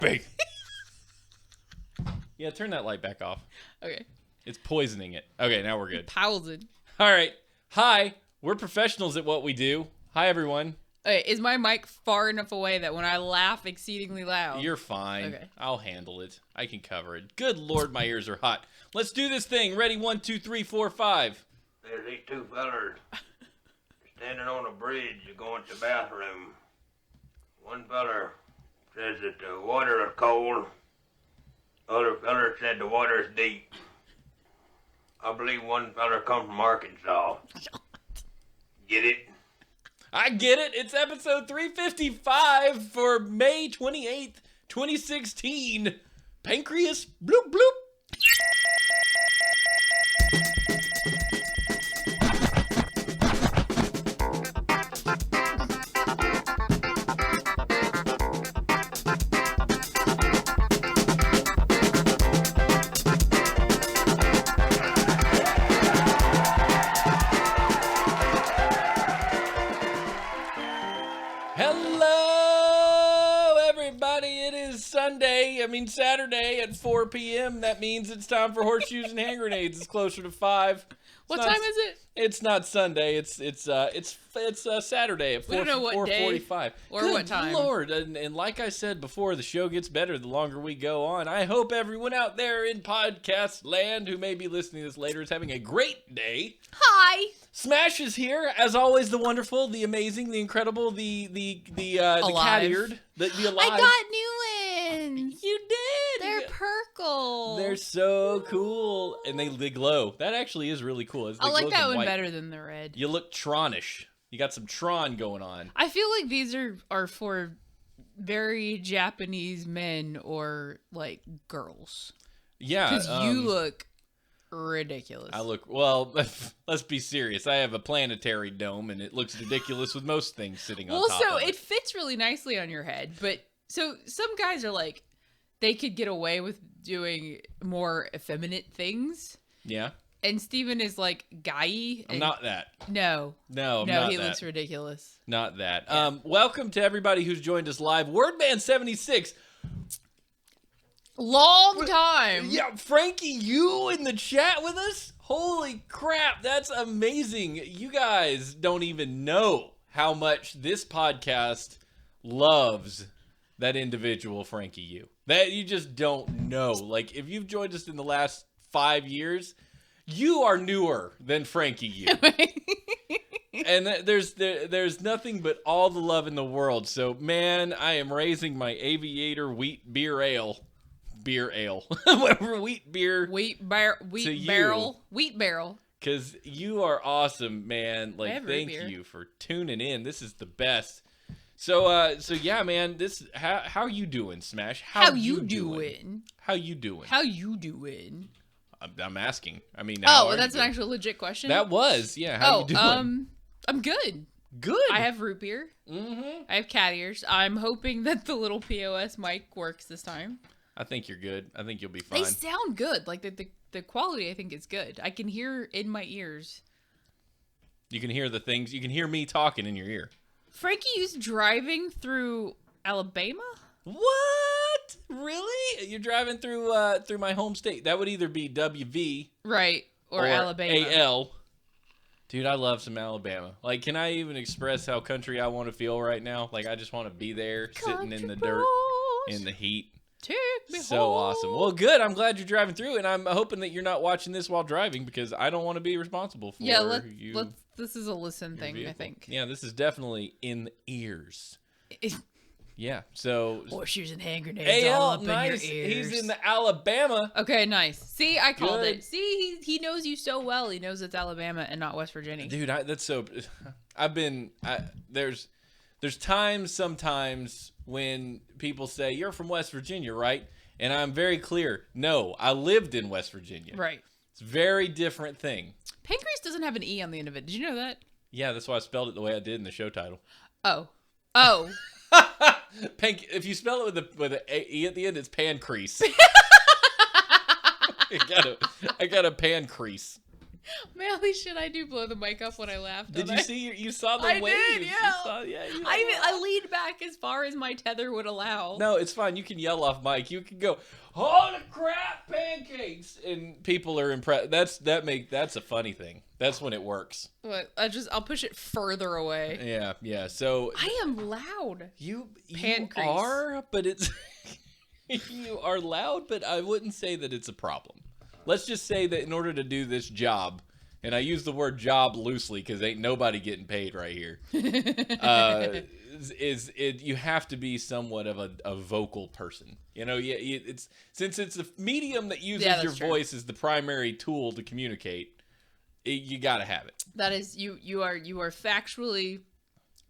Big. Yeah, turn that light back off. Okay. It's poisoning it. Okay, now we're good. Poison. All right. Hi. We're professionals at what we do. Hi, everyone. Okay, is my mic far enough away that when I laugh exceedingly loud? You're fine. Okay. I'll handle it. I can cover it. Good Lord, my ears are hot. Let's do this thing. Ready? 1, 2, 3, 4, 5. There's these two fellers standing on a bridge going to the bathroom. One feller says that the water is cold. Other feller said the water is deep. I believe one feller come from Arkansas. Get it? I get it. It's episode 355 for May 28th, 2016. Pancreas, bloop, bloop. Saturday at 4 p.m. That means it's time for Horseshoes and Hand Grenades. It's closer to 5. What time is it? It's not Sunday. It's Saturday at 4:45. Or Good what time? Lord, and like I said before, the show gets better the longer we go on. I hope everyone out there in podcast land who may be listening to this later is having a great day. Hi. Smash is here, as always. The wonderful, the amazing, the incredible, the cat-eared, the alive. I got new ones. You did. They're purple. They're so cool, and they glow. That actually is really cool. I like that one better than the red. You look Tronish. You got some Tron going on. I feel like these are for very Japanese men or like girls. Yeah, because you look ridiculous. Well, let's be serious. I have a planetary dome, and it looks ridiculous with most things sitting on top Well, so of it. it fits really nicely on your head, but so some guys are like, they could get away with doing more effeminate things. Yeah. And Steven is like guy-y. I'm not that. No. No, I'm not he that. looks ridiculous. Not that. Yeah. Welcome to everybody who's joined us live. Wordman76. Long time. Yeah, Frankie, you in the chat with us? Holy crap, that's amazing. You guys don't even know how much this podcast loves that individual, Frankie you. That you just don't know. Like, if you've joined us in the last 5 years, you are newer than Frankie you. And there's nothing but all the love in the world. So, man, I am raising my Aviator wheat beer ale. Whatever, wheat barrel. Because you are awesome, man. Like, thank you for tuning in. This is the best. So yeah, man. How you doing, Smash? How you doing? How you doing? I'm asking. I mean, that's an actual legit question. That was, yeah. How you doing? I'm good. Good. I have root beer. Mm-hmm. I have cat ears. I'm hoping that the little POS mic works this time. I think you're good. I think you'll be fine. They sound good. Like the quality, I think, is good. I can hear in my ears. You can hear the things. You can hear me talking in your ear. Frankie's driving through Alabama? What? Really? You're driving through my home state. That would either be WV, right, or Alabama. AL. Dude, I love some Alabama. Like, can I even express how country I want to feel right now? Like, I just want to be there, sitting in the dirt, in the heat. Take me so home. Awesome. Well, good. I'm glad you're driving through, and I'm hoping that you're not watching this while driving because I don't want to be responsible for you. Let's. This is a listen thing, vehicle. I think. Yeah, this is definitely in the ears. Yeah. So Horseshoes and hand grenades all up nice. in your ears. He's in the Alabama. Okay, nice. See, I called it. See, he knows you so well. He knows it's Alabama and not West Virginia. Dude, that's so. There's times sometimes when people say, you're from West Virginia, right? And I'm very clear. No, I lived in West Virginia. Right. It's a very different thing. Pancreas doesn't have an E on the end of it. Did you know that? Yeah, that's why I spelled it the way I did in the show title. Oh. If you spell it with an E at the end, it's pancrease. I got a pancrease. Holy shit, I do blow the mic up when I laugh. Did don't you I? see? You saw the I waves. did, yeah. I leaned back as far as my tether would allow. No, it's fine. You can yell off mic. You can go, "Holy crap, pancakes!" and people are impressed. That's a funny thing. That's when it works. But I'll push it further away. Yeah. So I am loud. you Pancakes. are, but it's you are loud, but I wouldn't say that it's a problem. Let's just say that in order to do this job, and I use the word job loosely because ain't nobody getting paid right here. You have to be somewhat of a vocal person. You know, it's since it's a medium that uses your voice as the primary tool to communicate. You gotta have it. That is, you are factually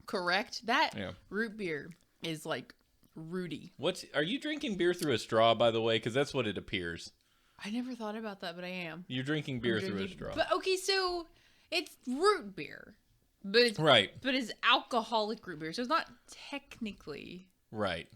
correct. That root beer is like rooty. Are you drinking beer through a straw, by the way? Because that's what it appears. I never thought about that, but I am. You're drinking beer through a straw. But okay, so it's root beer, but it's But it's alcoholic root beer, so it's not technically right.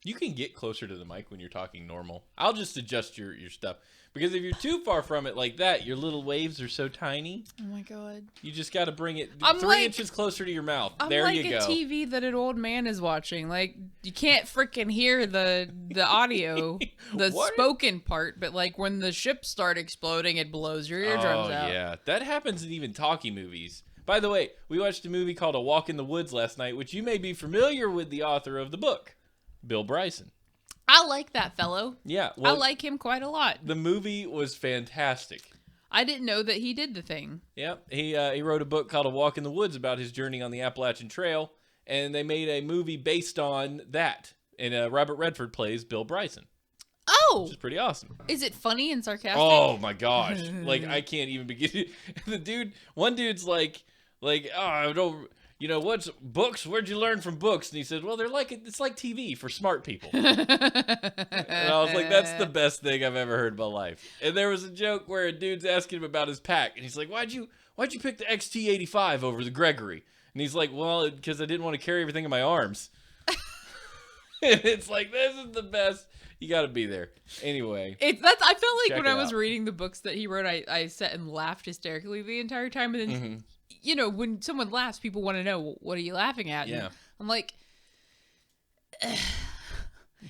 You can get closer to the mic when you're talking normal. I'll just adjust your stuff. Because if you're too far from it like that, your little waves are so tiny. Oh my god. You just got to bring it 3 inches closer to your mouth. There you go. I'm like a TV that an old man is watching. Like, you can't freaking hear the audio, the spoken part, but like when the ships start exploding, it blows your eardrums out. Oh, yeah. That happens in even talkie movies. By the way, we watched a movie called A Walk in the Woods last night, which you may be familiar with the author of the book, Bill Bryson. I like that fellow. Yeah. Well, I like him quite a lot. The movie was fantastic. I didn't know that he did the thing. Yeah. He wrote a book called A Walk in the Woods about his journey on the Appalachian Trail, and they made a movie based on that. And Robert Redford plays Bill Bryson. Oh! Which is pretty awesome. Is it funny and sarcastic? Oh, my gosh. Like, I can't even begin. One dude's like, oh, I don't... You know, what's books? Where'd you learn from books? And he said, well, it's like TV for smart people. And I was like, that's the best thing I've ever heard in my life. And there was a joke where a dude's asking him about his pack. And he's like, why'd you pick the XT85 over the Gregory? And he's like, well, because I didn't want to carry everything in my arms. And it's like, this is the best. You got to be there. Anyway. I felt like when I was reading the books that he wrote, I sat and laughed hysterically the entire time. And then... You know, when someone laughs, people want to know, what are you laughing at? Yeah. And I'm like,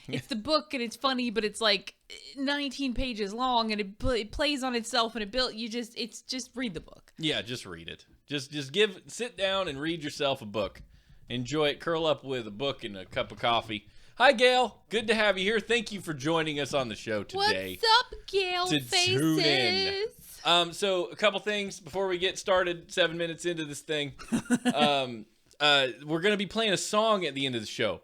it's the book and it's funny, but it's like 19 pages long and it plays on itself and it's just read the book. Yeah, just read it. Just sit down and read yourself a book. Enjoy it. Curl up with a book and a cup of coffee. Hi, Gail. Good to have you here. Thank you for joining us on the show today. What's up, Gail Faces? Tune in. So a couple things before we get started, 7 minutes into this thing. We're going to be playing a song at the end of the show.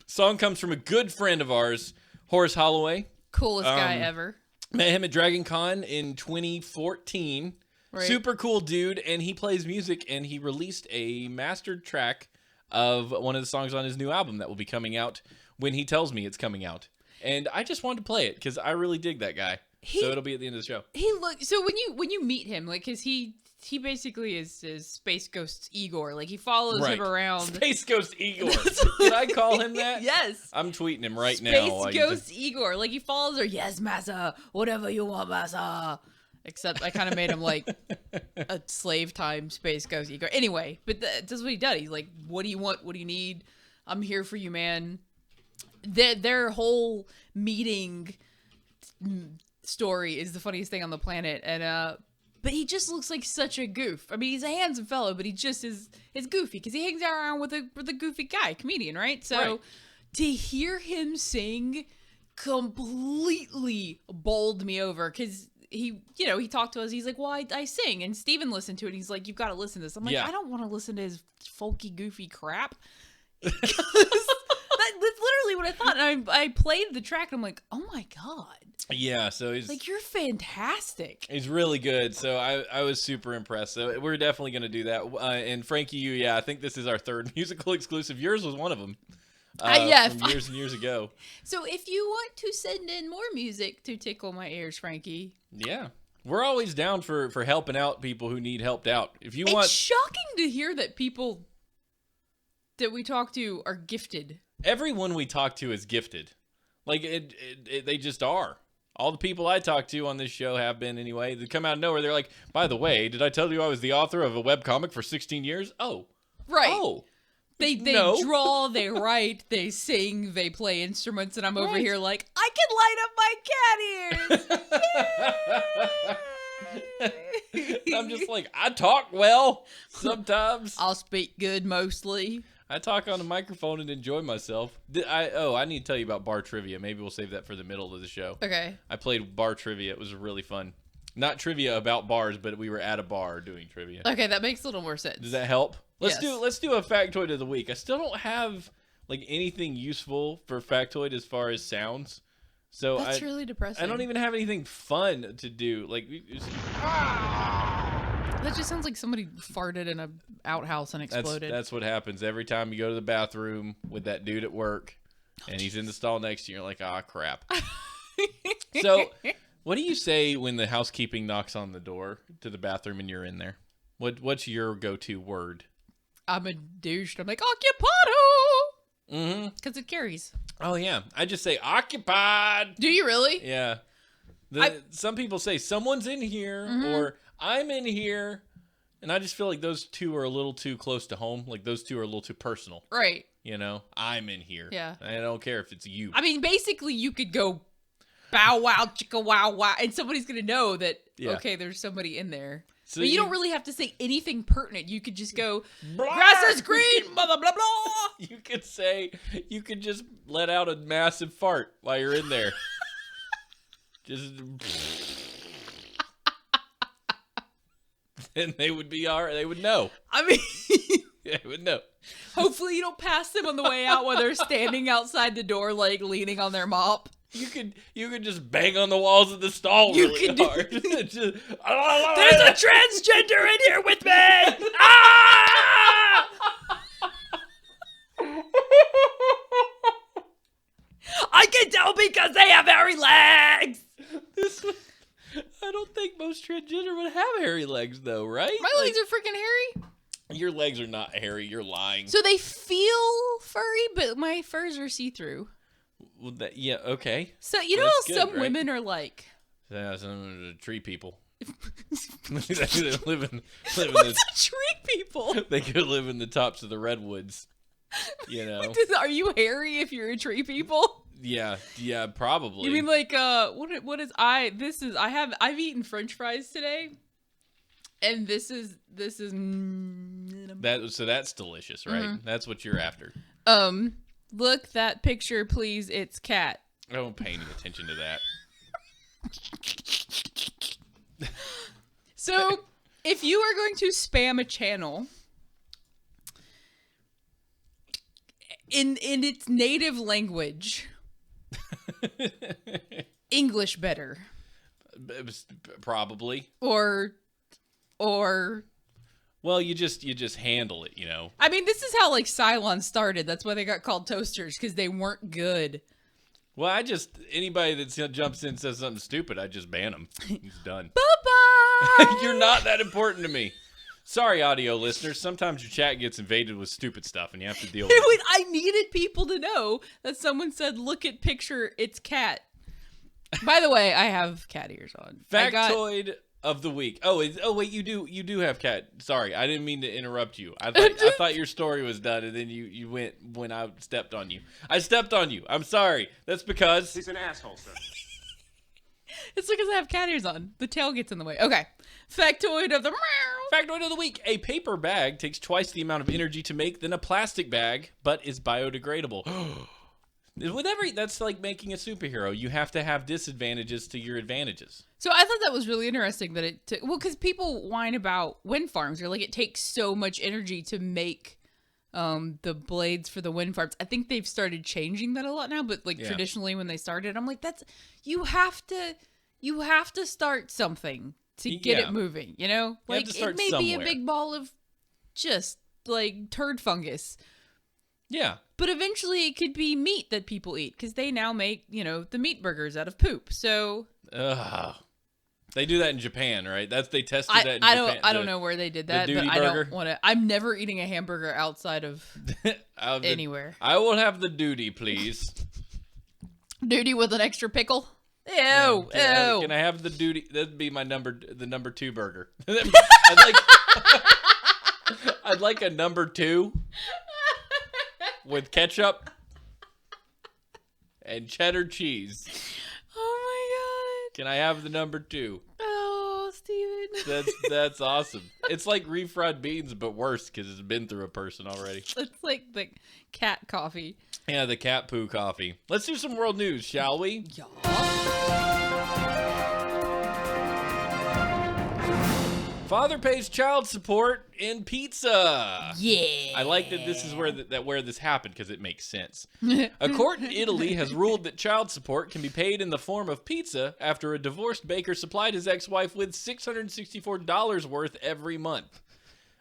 Song comes from a good friend of ours, Horace Holloway. Coolest guy ever. Met him at Dragon Con in 2014. Right. Super cool dude, and he plays music, and he released a mastered track of one of the songs on his new album that will be coming out when he tells me it's coming out. And I just wanted to play it because I really dig that guy. So it'll be at the end of the show. So when you meet him, like, cause he basically is Space Ghost Igor. Like, he follows him around. Space Ghost Igor. Did I call him that? Yes. I'm tweeting him right now. Space Ghost Igor. Like, he follows her. Yes, massa. Whatever you want, massa. Except I kind of made him like a slave time Space Ghost Igor. Anyway, but that's what he does. He's like, what do you want? What do you need? I'm here for you, man. Their whole meeting story is the funniest thing on the planet, and but he just looks like such a goof. I mean, he's a handsome fellow, but he just is goofy because he hangs around with a goofy guy, comedian, right? So to hear him sing completely bowled me over because he talked to us. He's like, well, I sing, and Steven listened to it. And he's like, you've got to listen to this. I'm like, I don't want to listen to his folky, goofy crap. That's literally what I thought. And I played the track, and I'm like, oh my god. Yeah, so he's like, you're fantastic. He's really good. So I was super impressed. So we're definitely going to do that. And Frankie, I think this is our third musical exclusive. Yours was one of them. From years and years ago. So if you want to send in more music to tickle my ears, Frankie. Yeah. We're always down for helping out people who need helped out. It's shocking to hear that people that we talk to are gifted. Everyone we talk to is gifted. Like, they just are. All the people I talk to on this show have been anyway. They come out of nowhere. They're like, by the way, did I tell you I was the author of a webcomic for 16 years? Oh. Right. Oh. They No. draw, they write, they sing, they play instruments, and I'm over Right. here like, I can light up my cat ears. I'm just like, I talk well sometimes. I'll speak good mostly. I talk on the microphone and enjoy myself. I need to tell you about bar trivia. Maybe we'll save that for the middle of the show. Okay. I played bar trivia. It was really fun. Not trivia about bars, but we were at a bar doing trivia. Okay, that makes a little more sense. Does that help? Let's Yes. do a factoid of the week. I still don't have like anything useful for factoid as far as sounds. So That's really depressing. I don't even have anything fun to do. Like That just sounds like somebody farted in a outhouse and exploded. that's what happens every time you go to the bathroom with that dude at work, and he's in the stall next to you. You're like, ah, crap. So, what do you say when the housekeeping knocks on the door to the bathroom and you're in there? What's your go-to word? I'm a douche. I'm like, occupado! Mm-hmm. Because it carries. Oh yeah, I just say occupied. Do you really? Yeah. Some people say someone's in here or I'm in here, and I just feel like those two are a little too close to home. Like those two are a little too personal. Right. You know, I'm in here. Yeah. I don't care if it's you. I mean, basically, you could go bow wow, chicka wow wow, and somebody's going to know that, okay, there's somebody in there. So but you don't really have to say anything pertinent. You could just go, grass is green, blah, blah, blah, blah. You could just let out a massive fart while you're in there. Just. And they would be all right. They would know. I mean, They would know. hopefully you don't pass them on the way out while they're standing outside the door, like leaning on their mop. You could just bang on the walls of the stall really hard. Just, There's a transgender in here with me! Ah! I can tell because they have hairy legs! I don't think most transgender would have hairy legs, though, right? My legs are freaking hairy. Your legs are not hairy. You're lying. So they feel furry, but my furs are see-through. Well, yeah, okay. So you know That's how good, some right? women are like... Yeah, some of the tree people. They live in What's the, a tree people? they could live in the tops of the redwoods. You know? Are you hairy if you're a tree people? Yeah, probably. You mean like I've eaten French fries today, and this is so that's delicious, right? That's what you're after. Look, that picture, please. It's cat. I don't pay any attention to that. So, if you are going to spam a channel in its native language, English better, Probably. or Well, you just handle it, you know. I mean, this is how like Cylon started. That's why they got called toasters, because they weren't good. Well, anybody that jumps in and says something stupid, I just ban them. He's done. Bye-bye! You're not that important to me. Sorry, audio listeners. Sometimes your chat gets invaded with stupid stuff, and you have to deal with it. Wait, I needed people to know that someone said, look at picture, it's cat. By the way, I have cat ears on. Factoid of the week. Oh, wait, you do have cat. Sorry, I didn't mean to interrupt you. I thought your story was done, and then you went when I stepped on you. I stepped on you. I'm sorry. That's because He's an asshole, sir. It's because I have cat ears on. The tail gets in the way. Okay. Factoid of the Factoid of the week. A paper bag takes twice the amount of energy to make than a plastic bag, but is biodegradable. That's like making a superhero. You have to have disadvantages to your advantages. So I thought that was really interesting that it took, well, because people whine about wind farms. They're like, it takes so much energy to make the blades for the wind farms. I think they've started changing that a lot now, but like traditionally when they started, I'm like, you have to start something to get it moving, you know? Like it may be a big ball of just like turd fungus. Yeah. But eventually it could be meat that people eat, because they now make, the meat burgers out of poop. So they do that in Japan, right? They tested that in Japan. I don't know where they did that, but duty I burger? don't want to. I'm never eating a hamburger outside of anywhere. I will have the duty, please. Duty with an extra pickle. Yeah, Ew. Can I have the duty? That'd be the number 2 burger. I'd like a number 2 with ketchup and cheddar cheese. Oh Can I have the number 2? my god. Oh, Steven. That's awesome. It's like refried beans, but worse because it's been through a person already. It's like the cat coffee. Yeah, the cat poo coffee. Let's do some world news, shall we? Yeah. Father pays child support in pizza. Yeah. I like that this is where this happened because it makes sense. A court in Italy has ruled that child support can be paid in the form of pizza after a divorced baker supplied his ex-wife with $664 worth every month.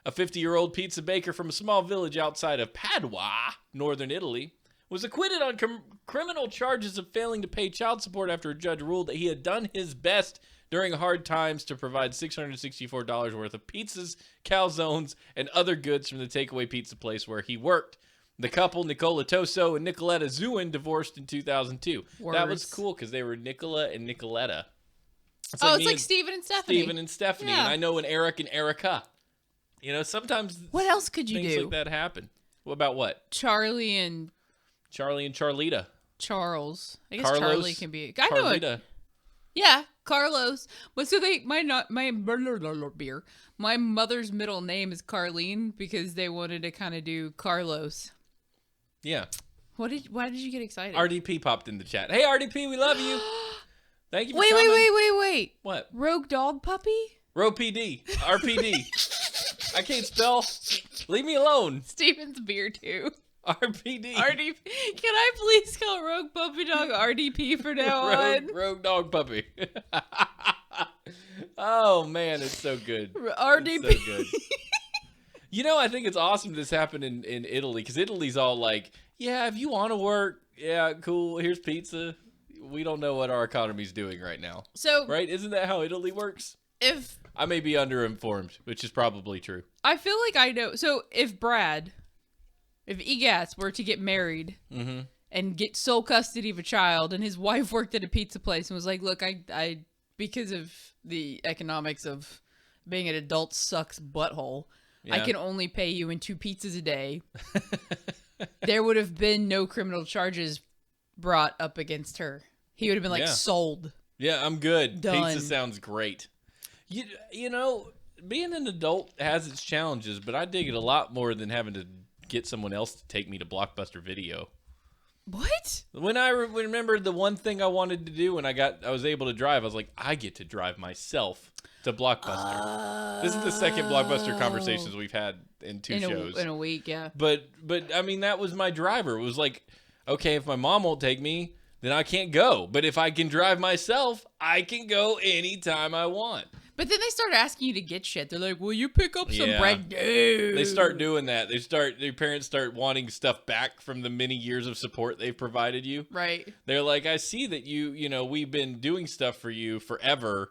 A 50-year-old pizza baker from a small village outside of Padua, northern Italy, was acquitted on criminal charges of failing to pay child support after a judge ruled that he had done his best during hard times to provide $664 worth of pizzas, calzones, and other goods from the takeaway pizza place where he worked. The couple, Nicola Toso and Nicoletta Zuin, divorced in 2002. That was cool because they were Nicola and Nicoletta. It's like Steven and Stephanie. Steven and Stephanie. Yeah. And I know an Eric and Erica. You know, sometimes What else could you things do? like that happen. What about what? Charlie and Charlita. Charles. I guess Carlos, Charlie can be. I know it. Carlita. Yeah, Carlos. But so my mother's middle name is Carlene because they wanted to kind of do Carlos. Yeah. Why did you get excited? RDP popped in the chat. Hey, RDP, we love you. Thank you for coming. Wait. What? Rogue Dog Puppy? ROPD. RPD. I can't spell. Leave me alone. Steven's beer too. RPD. RDP. Can I please call Rogue Puppy Dog RDP for now on? Rogue Dog Puppy. Oh, man, it's so good. RDP. It's so good. You know, I think it's awesome this happened in Italy because Italy's all like, yeah, if you want to work, yeah, cool, here's pizza. We don't know what our economy's doing right now. So, right? Isn't that how Italy works? If I may be underinformed, which is probably true. I feel like I know. So if Egas were to get married and get sole custody of a child, and his wife worked at a pizza place and was like, "Look, I because of the economics of being an adult sucks butthole, I can only pay you in 2 pizzas a day." There would have been no criminal charges brought up against her. He would have been like, sold. Yeah, I'm good. Done. Pizza sounds great. You know, being an adult has its challenges, but I dig it a lot more than having to get someone else to take me to Blockbuster Video. What? When I remember the one thing I wanted to do when I was able to drive, I was like, I get to drive myself to Blockbuster. This is the second Blockbuster conversations we've had in 2 shows. In a week, yeah. But I mean, that was my driver. It was like, okay, if my mom won't take me, then I can't go. But if I can drive myself, I can go anytime I want. But then they start asking you to get shit. They're like, will you pick up some bread? No. They start doing that. Their parents start wanting stuff back from the many years of support they've provided you. Right. They're like, I see that we've been doing stuff for you forever.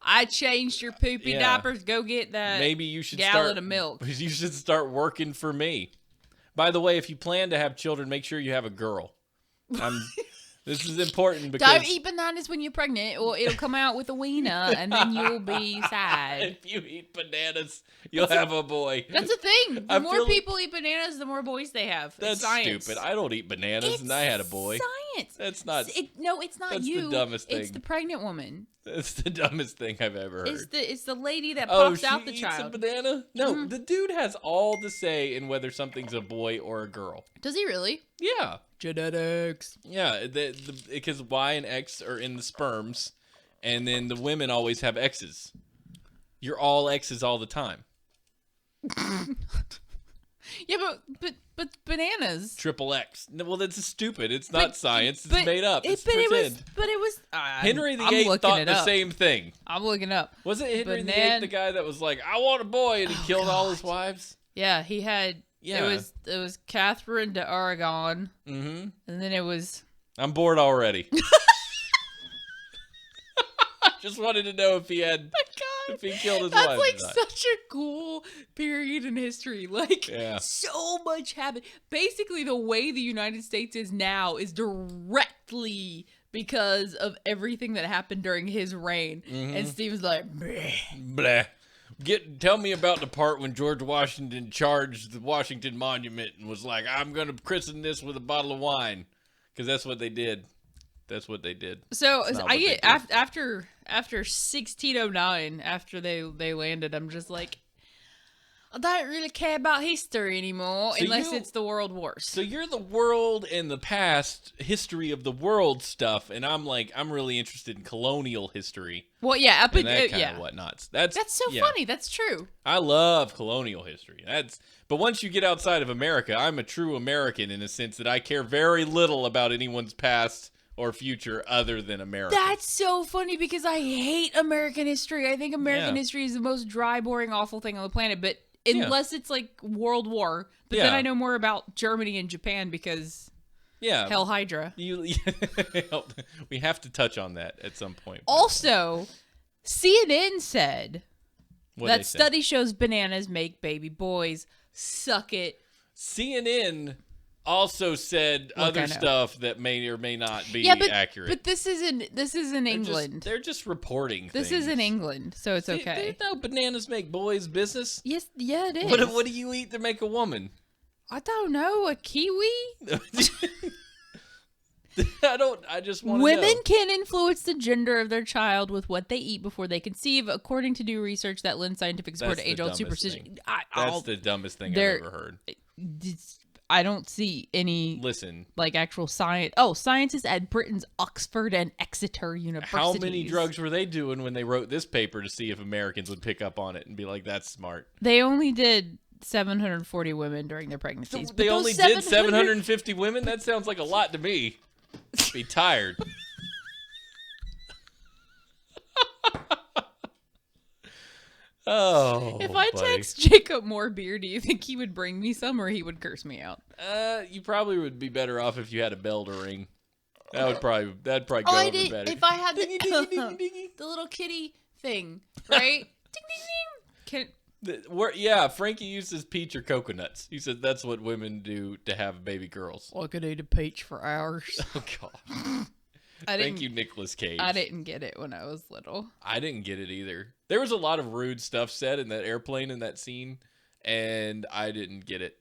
I changed your poopy diapers. Go get that Maybe you should gallon of milk. You should start working for me. By the way, if you plan to have children, make sure you have a girl. This is important because... Don't eat bananas when you're pregnant or it'll come out with a wiener and then you'll be sad. If you eat bananas, you'll have a boy. That's the thing. The more people eat bananas, the more boys they have. That's it's science. stupid. I don't eat bananas and I had a boy. Science. That's not... No, it's not that's you. The dumbest thing. It's the pregnant woman. That's the dumbest thing I've ever heard. It's the lady that pops out the she child. eats a banana? No, the dude has all the say in whether something's a boy or a girl. Does he really? Yeah. Genetics. Yeah, because Y and X are in the sperms, and then the women always have X's. You're all X's all the time. Yeah, but bananas. Triple X. Well, that's stupid. It's not science. It's made up. It's It pretend. was. Henry VIII thought the same thing. I'm looking up. Wasn't Henry VIII the guy that was like, I want a boy, and he killed all his wives? Yeah, he had. Yeah. It was Catherine de Aragon. Mm-hmm. And then it was. I'm bored already. Just wanted to know if he had. If he killed his wife. That's like such a cool period in history. Like, so much happened. Basically, the way the United States is now is directly because of everything that happened during his reign. Mm-hmm. And Steven's like, bleh. Blah. Tell me about the part when George Washington charged the Washington Monument and was like, I'm going to christen this with a bottle of wine. Because that's what they did. That's what they did. So That's not I what get they did. after 1609, after they landed, I'm just like, I don't really care about history anymore So unless it's the World Wars. So you're the world and the past history of the world stuff, and I'm really interested in colonial history Well, yeah, up and that kind yeah. of whatnots. That's so yeah. funny. That's true. I love colonial history. But once you get outside of America, I'm a true American in a sense that I care very little about anyone's past or future other than America. That's so funny because I hate American history. I think American history is the most dry, boring, awful thing on the planet. But unless it's like World War, but then I know more about Germany and Japan because Hell Hydra. We have to touch on that at some point. Also, CNN said What'd they that say? study shows bananas make baby boys. Suck it. CNN also said Look, other stuff that may or may not be accurate. But this is in England. They're just reporting This things. is in England, so it's okay. No, bananas make boys business. Yes, yeah, it is. What do you eat to make a woman? I don't know, a kiwi? I just want to know. Women can influence the gender of their child with what they eat before they conceive, according to new research that lends scientific support to age-old superstition. That's the dumbest thing I've ever heard. I don't see any actual science. Oh, scientists at Britain's Oxford and Exeter universities. How many drugs were they doing when they wrote this paper to see if Americans would pick up on it and be like, that's smart? They only did 740 women during their pregnancies. They only did 750 women? That sounds like a lot to me. Be tired. Oh, if I text Jacob more beer, do you think he would bring me some or he would curse me out? You probably would be better off if you had a bell to ring. That'd probably go over better. If I had Dingy, dingy, dingy, dingy. the little kitty thing, right? Ding, ding, ding. Yeah, Frankie uses peach or coconuts. He said that's what women do to have baby girls. I could eat a peach for hours. Oh, God. Thank you, Nicolas Cage. I didn't get it when I was little. I didn't get it either. There was a lot of rude stuff said in that airplane in that scene, and I didn't get it.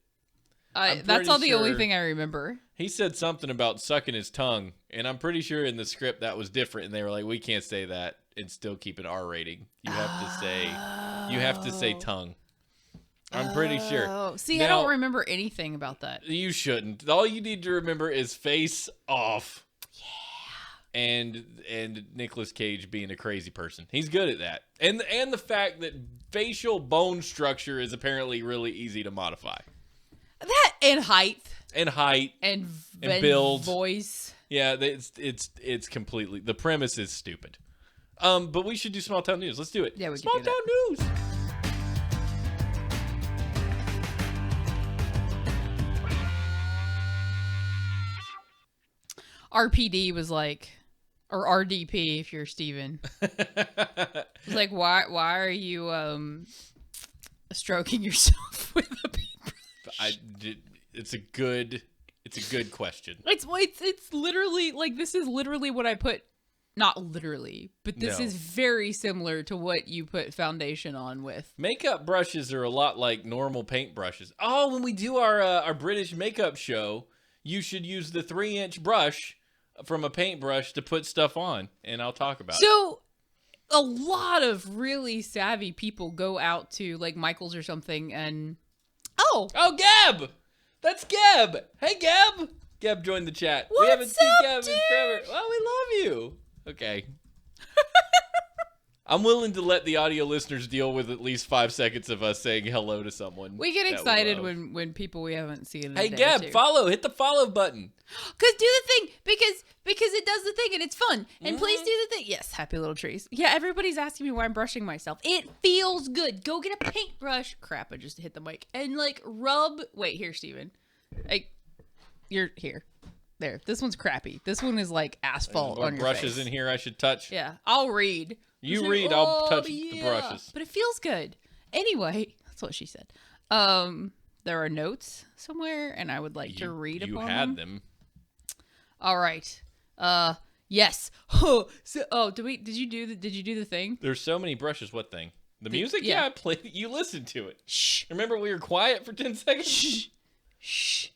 That's all the only thing I remember. He said something about sucking his tongue, and I'm pretty sure in the script that was different, and they were like, we can't say that and still keep an R rating. You have to say tongue. I'm pretty sure. See, now, I don't remember anything about that. You shouldn't. All you need to remember is Face Off. Yeah. And Nicolas Cage being a crazy person. He's good at that. And the fact that facial bone structure is apparently really easy to modify. That and height. And build. Voice. Yeah, it's completely, the premise is stupid. But we should do small town news. Let's do it. Yeah, we small can do town that. news. RPD was like, or RDP if you're Steven. It's like, why are you stroking yourself with a paintbrush? It's a good question. It's literally like, this is literally what I put. Not literally, but this is very similar to what you put foundation on with. Makeup brushes are a lot like normal paint brushes. Oh, when we do our British makeup show, you should use the 3-inch brush from a paintbrush to put stuff on, and I'll talk about it. So, a lot of really savvy people go out to like Michael's or something, and oh, Gab, that's Gab. Hey, Gab. Gab joined the chat. We haven't seen Gab in forever. Well, we love you. Okay. I'm willing to let the audio listeners deal with at least 5 seconds of us saying hello to someone. We get excited when people we haven't seen in a Hey, day Gab, or two. follow. Hit the follow button. Because do the thing. Because it does the thing and it's fun. And please do the thing. Yes, happy little trees. Yeah, everybody's asking me why I'm brushing myself. It feels good. Go get a paintbrush. Crap, I just hit the mic. And like rub. Wait, here, Steven. You're here. There. This one's crappy. This one is like asphalt on your brushes face. in here I should touch. Yeah, I'll read. You read, I'll touch the brushes. But it feels good. Anyway, that's what she said. There are notes somewhere, and I would like to read upon them. You had them. All right. Yes. Did you do the thing? There's so many brushes. What thing? The music? Yeah, I played. You listened to it. Shh. Remember we were quiet for 10 seconds? Shh. Shh.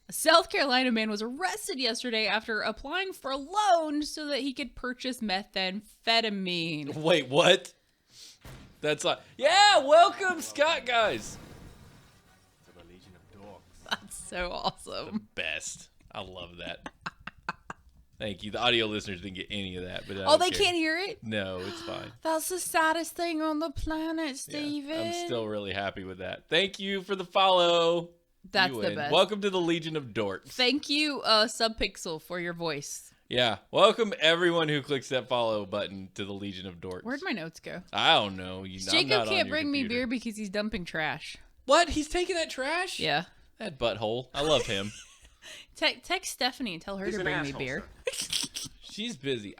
A South Carolina man was arrested yesterday after applying for a loan so that he could purchase methamphetamine. Wait, what? That's like, yeah, welcome, Scott, guys. To the Legion of Dogs. That's so awesome. Best. I love that. Thank you. The audio listeners didn't get any of that, but They can't hear it? No, it's fine. That's the saddest thing on the planet, Steven. Yeah, I'm still really happy with that. Thank you for the follow. That's You the win. best. Welcome to the Legion of Dorks. Thank you, Subpixel, for your voice. Yeah. Welcome everyone who clicks that follow button to the Legion of Dorks. Where'd my notes go? I don't know. I'm Jacob not on can't your bring me computer. beer because he's dumping trash. What? He's taking that trash? Yeah. That butthole. I love him. Text Stephanie and tell her He's to an bring me asshole, beer. sir. She's busy.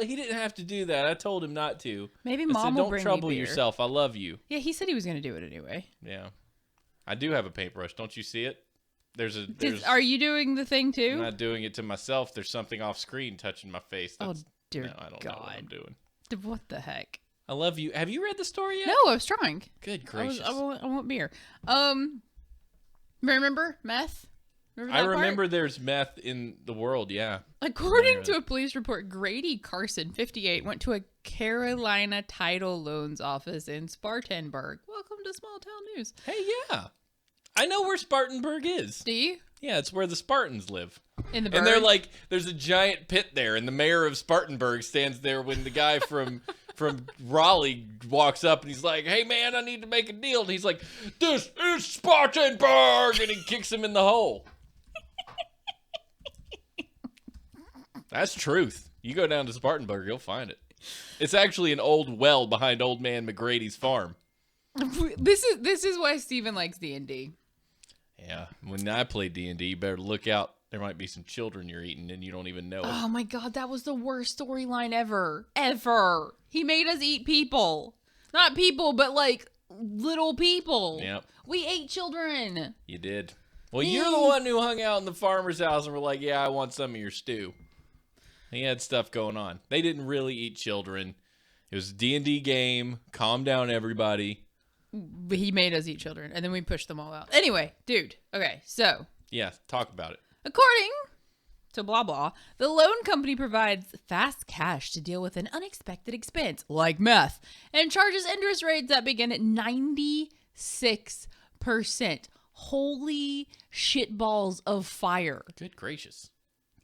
He didn't have to do that. I told him not to. Maybe I Mom said, will don't bring trouble me beer. yourself. I love you. Yeah, he said he was going to do it anyway. Yeah. I do have a paintbrush. Don't you see it? There's Are you doing the thing too? I'm not doing it to myself. There's something off screen touching my face. Oh, That's, dear no, I don't know what I'm God. doing. What the heck? I love you. Have you read the story yet? No, I was trying. Good gracious. I want beer. Remember meth? Remember I that part? remember there's meth in the world, yeah. According Yeah. to a police report, Grady Carson, 58, went to a Carolina Title Loans office in Spartanburg. Welcome to Small Town News. Hey, yeah. I know where Spartanburg is. Do you? Yeah, it's where the Spartans live. In the And they're burg? like, there's a giant pit there, and the mayor of Spartanburg stands there when the guy from Raleigh walks up, and he's like, hey, man, I need to make a deal. And he's like, this is Spartanburg, and he kicks him in the hole. That's truth. You go down to Spartanburg, you'll find it. It's actually an old well behind Old Man McGrady's farm. This is why Steven likes D&D. Yeah, when I play D&D, you better look out. There might be some children you're eating, and you don't even know it. Oh my God, that was the worst storyline ever. Ever. He made us eat people. Not people, but like little people. Yep. We ate children. You did. Well, you're the one who hung out in the farmer's house and were like, yeah, I want some of your stew. He had stuff going on. They didn't really eat children. It was a D&D game. Calm down, everybody. He made us eat children, and then we pushed them all out. Anyway, dude. Okay, so Yeah, talk about it. according to blah blah, the loan company provides fast cash to deal with an unexpected expense like meth, and charges interest rates that begin at 96%. Holy shitballs of fire! Good gracious.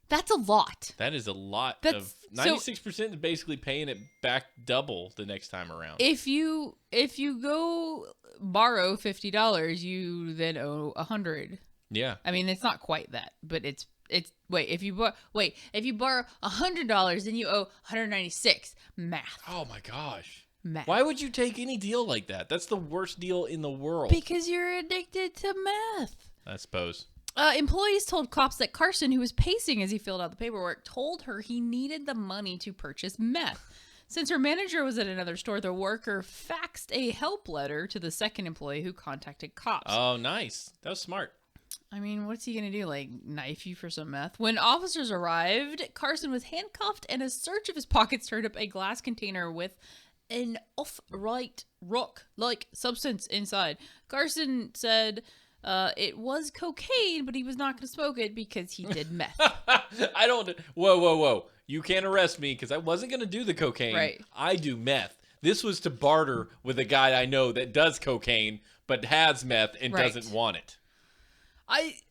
That's a lot. That is a lot That's- of 96% is basically paying it back double the next time around. If you go borrow $50, you then owe $100. Yeah. I mean, it's not quite that, but it's if you borrow $100, then you owe $196. Math. Oh my gosh. Math. Why would you take any deal like that? That's the worst deal in the world. Because you're addicted to meth. I suppose. Employees told cops that Carson, who was pacing as he filled out the paperwork, told her he needed the money to purchase meth. Since her manager was at another store, the worker faxed a help letter to the second employee who contacted cops. Oh, nice. That was smart. I mean, what's he going to do? Like, knife you for some meth? When officers arrived, Carson was handcuffed, and a search of his pockets turned up a glass container with an off-right rock-like substance inside. Carson said it was cocaine, but he was not going to smoke it because he did meth. I don't. Whoa. You can't arrest me because I wasn't going to do the cocaine. Right. I do meth. This was to barter with a guy I know that does cocaine but has meth and Right. doesn't want it.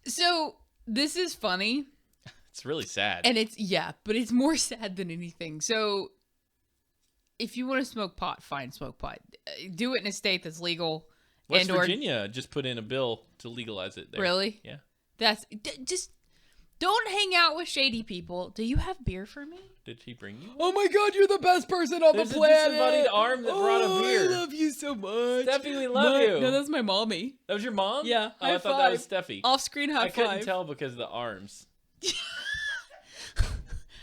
So this is funny. It's really sad. And but it's more sad than anything. So if you want to smoke pot, fine, smoke pot. Do it in a state that's legal. West Virginia just put in a bill to legalize it there. Really? Yeah. Just don't hang out with shady people. Do you have beer for me? Did he bring you? Oh my God, you're the best person on There's a disembodied arm that brought a beer. I love you so much. Steffi, we love you. No, that's my mommy. That was your mom? Yeah, Oh, I high thought that was five. Steffi. Off-screen high I couldn't five. tell because of the arms.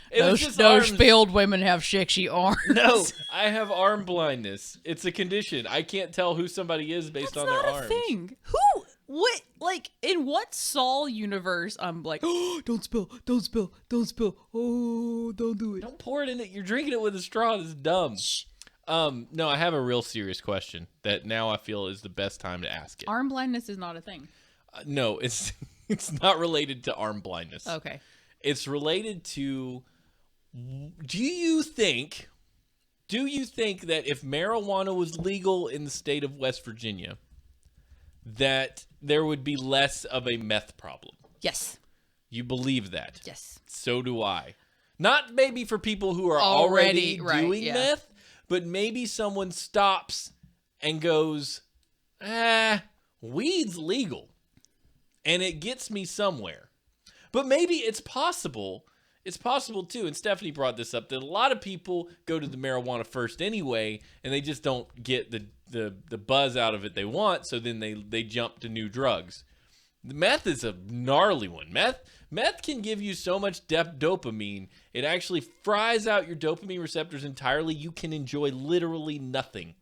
It was just Those arms. failed women have sexy arms. No, I have arm blindness. It's a condition. I can't tell who somebody is based That's on their not a arms. thing. What, like, in what Saul universe I'm like, oh, don't spill, don't spill, don't spill. Oh, don't do it. Don't pour it in it. You're drinking it with a straw. This is dumb. Shh. No, I have a real serious question that now I feel is the best time to ask it. Arm blindness is not a thing. No, it's not related to arm blindness. Okay. It's related to, do you think that if marijuana was legal in the state of West Virginia, that there would be less of a meth problem? Yes. You believe that? Yes. So do I. Not maybe for people who are already right, doing yeah. meth, but maybe someone stops and goes, weed's legal. And it gets me somewhere. But maybe it's possible. It's possible too, and Stephanie brought this up, that a lot of people go to the marijuana first anyway, and they just don't get the buzz out of it they want, so then they jump to new drugs. The meth is a gnarly one. Meth can give you so much dopamine, it actually fries out your dopamine receptors entirely. You can enjoy literally nothing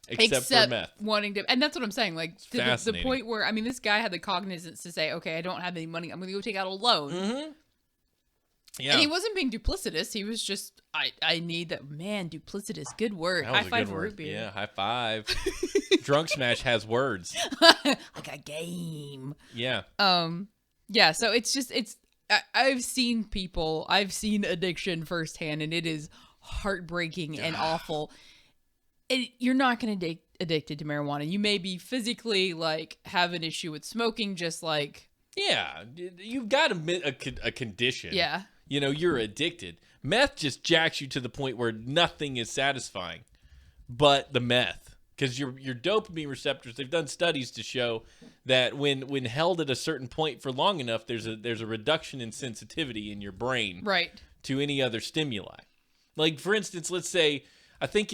except for meth. Wanting to, and that's what I'm saying. Like to the fascinating. point where, I mean, this guy had the cognizance to say, okay, I don't have any money. I'm going to go take out a loan. Mm-hmm. Yeah. And he wasn't being duplicitous. He was just, I need that. Man, duplicitous. Good word. That was High a five good for word. root beer. Yeah, high five. Drunk Smash has words. Like a game. Yeah. Yeah, so it's just, I've seen addiction firsthand, and it is heartbreaking and awful. And you're not going to get addicted to marijuana. You may be physically, like, have an issue with smoking, just like... Yeah, you've got a condition. Yeah. You know, you're addicted. Meth just jacks you to the point where nothing is satisfying but the meth. Because your dopamine receptors, they've done studies to show that when held at a certain point for long enough, there's a reduction in sensitivity in your brain Right. to any other stimuli. Like, for instance, let's say, I think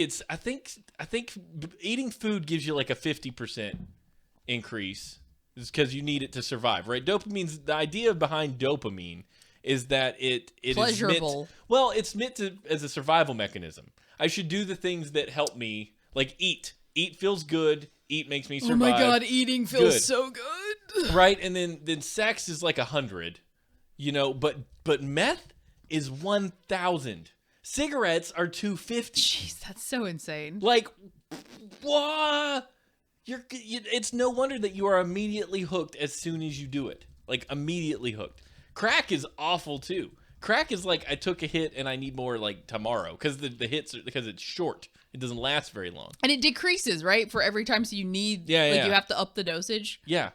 eating food gives you like a 50% increase. It's because you need it to survive, right? Dopamine's, the idea behind dopamine is that it Pleasurable. it's meant to as a survival mechanism. I should do the things that help me, like eat. Eat feels good. Eat makes me survive. Oh my God, eating feels Good. so good. Right? And then sex is like 100, you know, but meth is 1,000. Cigarettes are 250. Jeez, that's so insane. Like, what? It's no wonder that you are immediately hooked as soon as you do it. Like, immediately hooked. Crack is awful, too. Crack is like, I took a hit and I need more, like, tomorrow. Because the hits, because it's short. It doesn't last very long. And it decreases, right? For every time, so you need, Yeah. you have to up the dosage. Yeah.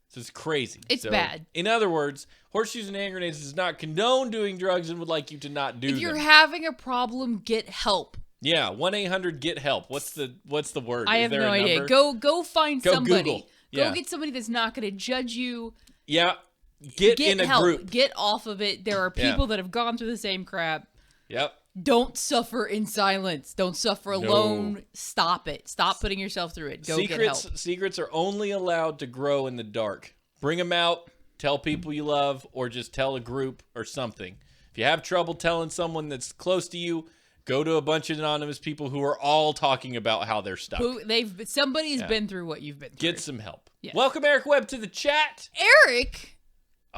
So it's crazy. It's bad. In other words, Horseshoes and Hand Grenades does not condone doing drugs and would like you to not do them. If you're having a problem, get help. Yeah, 1-800-GET-HELP. What's the word? I Is have there no a idea. number? Go find Go somebody. Google. Yeah. Go get somebody that's not going to judge you. Yeah. Get in a help. group. Get off of it. There are Yeah. people that have gone through the same crap. Yep. Don't suffer in silence. Don't suffer alone. Stop it. Stop putting yourself through it. Go get help. Secrets are only allowed to grow in the dark. Bring them out. Tell people you love, or just tell a group or something. If you have trouble telling someone that's close to you, go to a bunch of anonymous people who are all talking about how they're stuck. Somebody's been through what you've been through. Get some help. Yes. Welcome, Eric Webb, to the chat. Eric,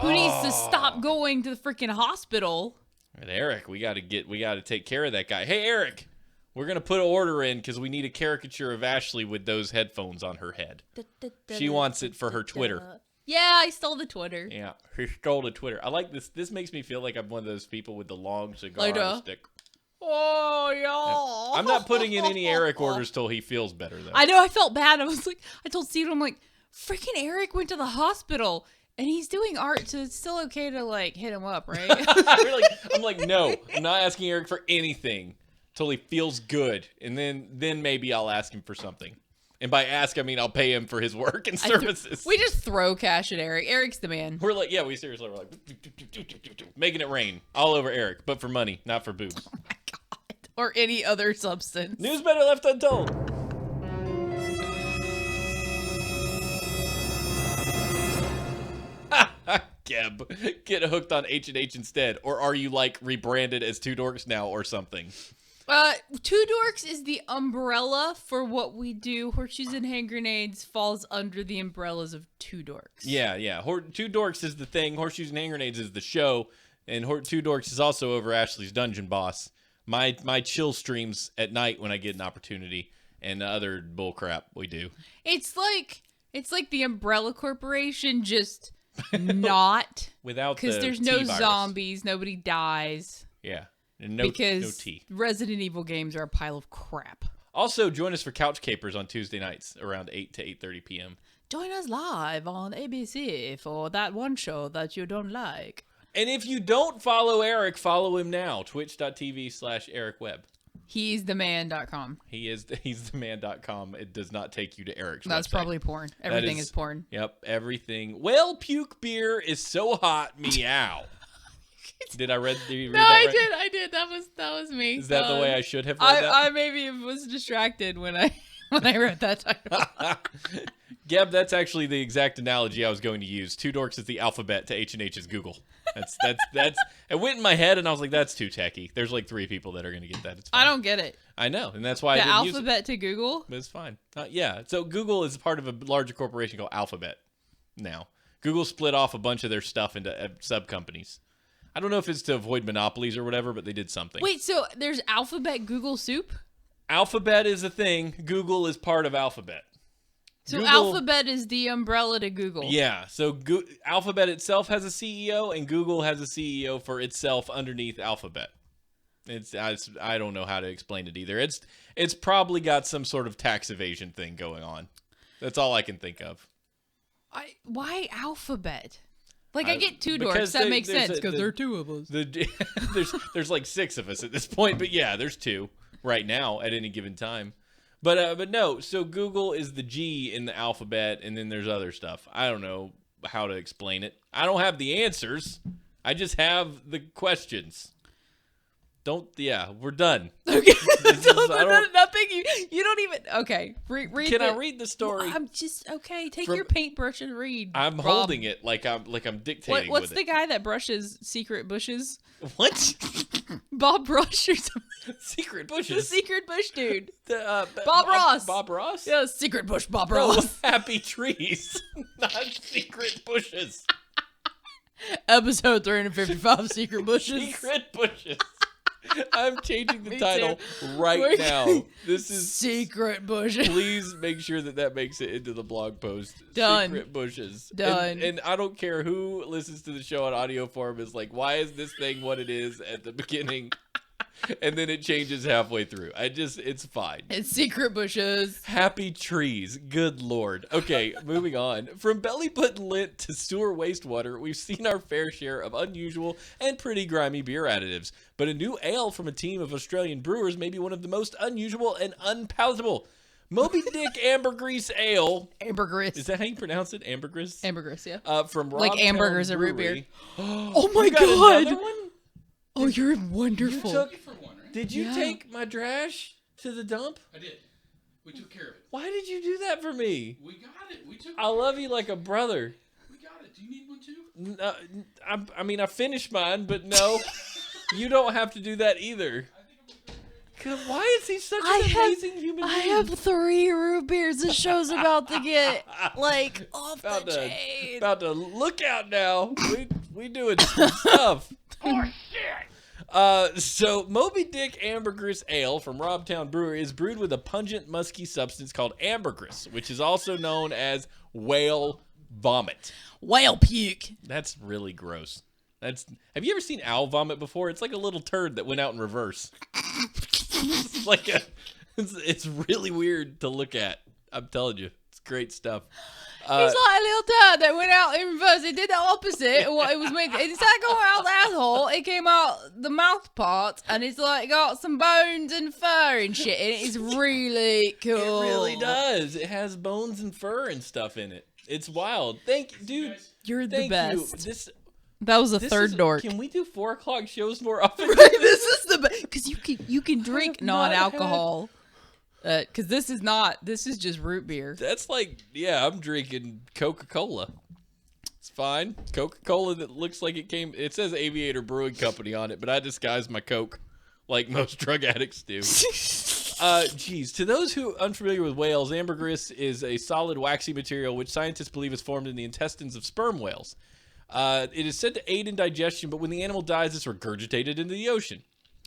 who needs to stop going to the freaking hospital. And Eric, we got to take care of that guy. Hey, Eric, we're gonna put an order in because we need a caricature of Ashley with those headphones on her head. She wants it for her Twitter. Yeah, I stole the Twitter. Yeah, she stole the Twitter. I like this. This makes me feel like I'm one of those people with the long cigar Like, on a stick. Oh, yeah. I'm not putting in any Eric orders till he feels better, though. I know, I felt bad. I was like, I told Steven, I'm like, freaking Eric went to the hospital and he's doing art, so it's still okay to like hit him up, right? I'm like, no, I'm not asking Eric for anything till he feels good, and then maybe I'll ask him for something. And by ask, I mean I'll pay him for his work and services. We just throw cash at Eric. Eric's the man. We're like, yeah, we seriously were like making it rain all over Eric, but for money, not for boobs. Oh my God. Or any other substance. News better left untold. Geb, get hooked on H&H instead. Or are you like rebranded as Two Dorks now or something? Two Dorks is the umbrella for what we do. Horseshoes and Hand Grenades falls under the umbrellas of Two Dorks. Yeah. Two Dorks is the thing. Horseshoes and Hand Grenades is the show. And Two Dorks is also over Ashley's Dungeon Boss. My chill streams at night when I get an opportunity. And other bullcrap we do. It's like the Umbrella Corporation, just not. Without Because there's no zombies. Nobody dies. Yeah. And no tea. Resident Evil games are a pile of crap. Also, join us for Couch Capers on Tuesday nights around 8 to 8:30 p.m. Join us live on ABC for that one show that you don't like. And if you don't follow Eric, follow him now. Twitch.tv/EricWebb. He's the man.com. He's the man.com. It does not take you to Eric's That's website. probably porn. Everything is porn. Yep, everything. Well, puke beer is so hot, meow. Did I read that right? I did. That was me. Is that the way I should have read that? I maybe was distracted when I read that title. Geb, that's actually the exact analogy I was going to use. Two Dorks is the alphabet to H&H's Google. That's it went in my head and I was like, that's too techy. There's like 3 people that are going to get that. It's fine. I don't get it. I know, and that's why the I didn't alphabet use it. to Google? But it's fine. Yeah, so Google is part of a larger corporation called Alphabet now. Google split off a bunch of their stuff into sub-companies. I don't know if it's to avoid monopolies or whatever, but they did something. Wait, so there's Alphabet Google Soup? Alphabet is a thing. Google is part of Alphabet. So Google, Alphabet is the umbrella to Google. Yeah, so Alphabet itself has a CEO, and Google has a CEO for itself underneath Alphabet. I don't know how to explain it either. It's probably got some sort of tax evasion thing going on. That's all I can think of. Why Alphabet? Like, I get Two Dorks. That makes sense because there are 2 of us. There's like 6 of us at this point, but yeah, there's 2 right now at any given time. But no, so Google is the G in the alphabet, and then there's other stuff. I don't know how to explain it. I don't have the answers. I just have the questions. We're done. Okay. Nothing. You don't even. Okay. Read I read the story? Well, I'm just okay. Take your paintbrush and read. I'm Rob. holding it like I'm dictating. What's with the it. guy that brushes secret bushes? What? Bob Brush or something. Secret The bushes. secret bush dude. Bob Ross. Bob Ross. Yeah, secret bush. Bob No, Ross. happy trees, not secret bushes. Episode 355. Secret bushes. Secret bushes. I'm changing the Me title too. right now. This is secret bushes. Please make sure that makes it into the blog post. Done. Secret bushes. Done. And I don't care who listens to the show on audio form is like, why is this thing what it is at the beginning? And then it changes halfway through. It's fine. It's secret bushes. Happy trees. Good Lord. Okay, moving on. From belly button lit to sewer wastewater, we've seen our fair share of unusual and pretty grimy beer additives. But a new ale from a team of Australian brewers may be one of the most unusual and unpalatable. Moby Dick Ambergris Ale. Ambergris. Is that how you pronounce it? Ambergris? Ambergris, yeah. From Rob Like hamburgers Town and root Brewery. beer. Oh my You got god. another one? Oh, you're wonderful. Did you Yeah. take my trash to the dump? I did. We took care of it. Why did you do that for me? We got it. We took. I love you like a brother. We got it. Do you need one too? I mean, I finished mine, but no, you don't have to do that either. Why is he such an amazing human being? I have 3 root beers. This show's about to get like off the chain. About to look out now. We doing some stuff. Oh, shit! So Moby Dick Ambergris Ale from Robtown Brewery is brewed with a pungent, musky substance called ambergris, which is also known as whale vomit. Whale puke. That's really gross. Have you ever seen owl vomit before? It's like a little turd that went out in reverse. It's really weird to look at. I'm telling you, it's great stuff. It's like a little turd that went out in reverse. It did the opposite of what it was meant to. Instead of going out the asshole, it came out the mouth part, and it's like got some bones and fur and shit, and it's really cool. It really does. It has bones and fur and stuff in it. It's wild. Thank you, dude. You're the Thank best. you. That was a This third is- dork. Can we do 4 o'clock shows more often? This is the best because you can drink not non-alcohol. Because this is just root beer. That's like, yeah, I'm drinking Coca-Cola. It's fine. Coca-Cola that looks like it says Aviator Brewing Company on it, but I disguised my Coke like most drug addicts do. Geez, to those who are unfamiliar with whales, ambergris is a solid waxy material which scientists believe is formed in the intestines of sperm whales. It is said to aid in digestion, but when the animal dies, it's regurgitated into the ocean.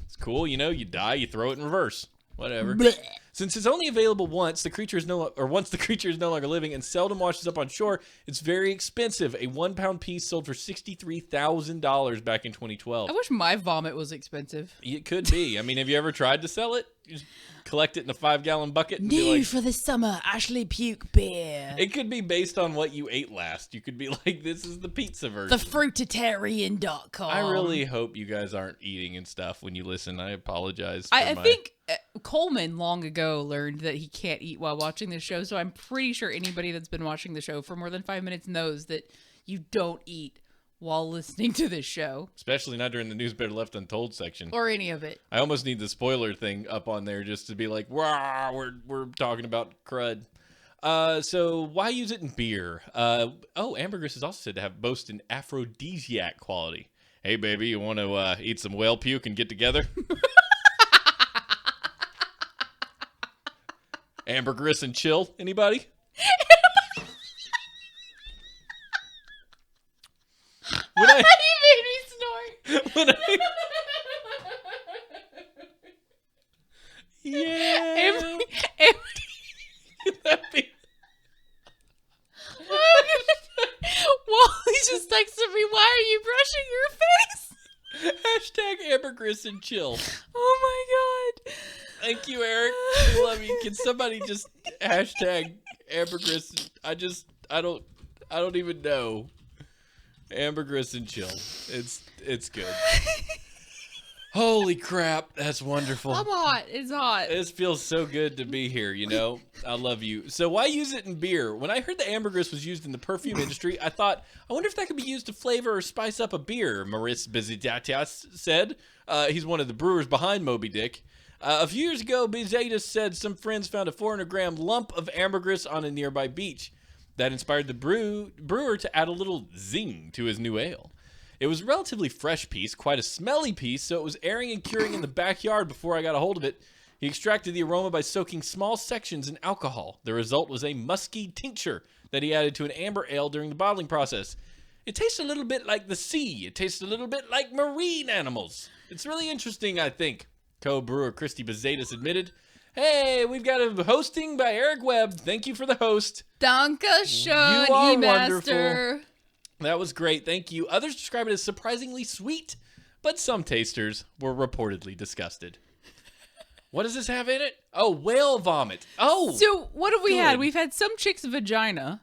It's cool, you die, you throw it in reverse. Whatever. Blech. Since it's only available once the creature is no longer living and seldom washes up on shore, it's very expensive. A 1 pound piece sold for $63,000 back in 2012. I wish my vomit was expensive. It could be. I mean, have you ever tried to sell it? You just collect it in a 5-gallon bucket and be New like, for the summer, Ashley Puke beer. it could be based on what you ate last. You could be like, this is the pizza version. Thefruitarian.com. I really hope you guys aren't eating and stuff when you listen. I apologize. I think Coleman long ago learned that he can't eat while watching the show, so I'm pretty sure anybody that's been watching the show for more than 5 minutes knows that you don't eat while listening to this show. Especially not during the News Better Left Untold section. Or any of it. I almost need the spoiler thing up on there just to be like, "Wah, we're talking about crud." So why use it in beer? Ambergris is also said to boast an aphrodisiac quality. Hey, baby, you want to eat some whale puke and get together? Ambergris and chill. Anybody? When I, He made me snort. when I, yeah. That'd be- Wally just texted me, why are you brushing your face? Hashtag ambergris and chill. Oh my god. Thank you, Eric. I love you. Can somebody just hashtag ambergris? I don't even know. Ambergris and chill. It's good. Holy crap, that's wonderful. I'm hot. It's hot. This feels so good to be here, I love you. So why use it in beer? When I heard that ambergris was used in the perfume industry, I thought, I wonder if that could be used to flavor or spice up a beer, Maurice Bizetias said. He's one of the brewers behind Moby Dick. A few years ago, Bizetias said some friends found a 400-gram lump of ambergris on a nearby beach. That inspired the brewer to add a little zing to his new ale. It was a relatively fresh piece, quite a smelly piece, so it was airing and curing in the backyard before I got a hold of it. He extracted the aroma by soaking small sections in alcohol. The result was a musky tincture that he added to an amber ale during the bottling process. It tastes a little bit like the sea. It tastes a little bit like marine animals. It's really interesting, I think, co-brewer Christy Bezatas admitted. Hey, we've got a hosting by Eric Webb. Thank you for the host. Danke schön, You are E-Master. That was great. Thank you. Others describe it as surprisingly sweet, but some tasters were reportedly disgusted. What does this have in it? Oh, whale vomit. Oh. So what have we good. had? We've had some chick's vagina.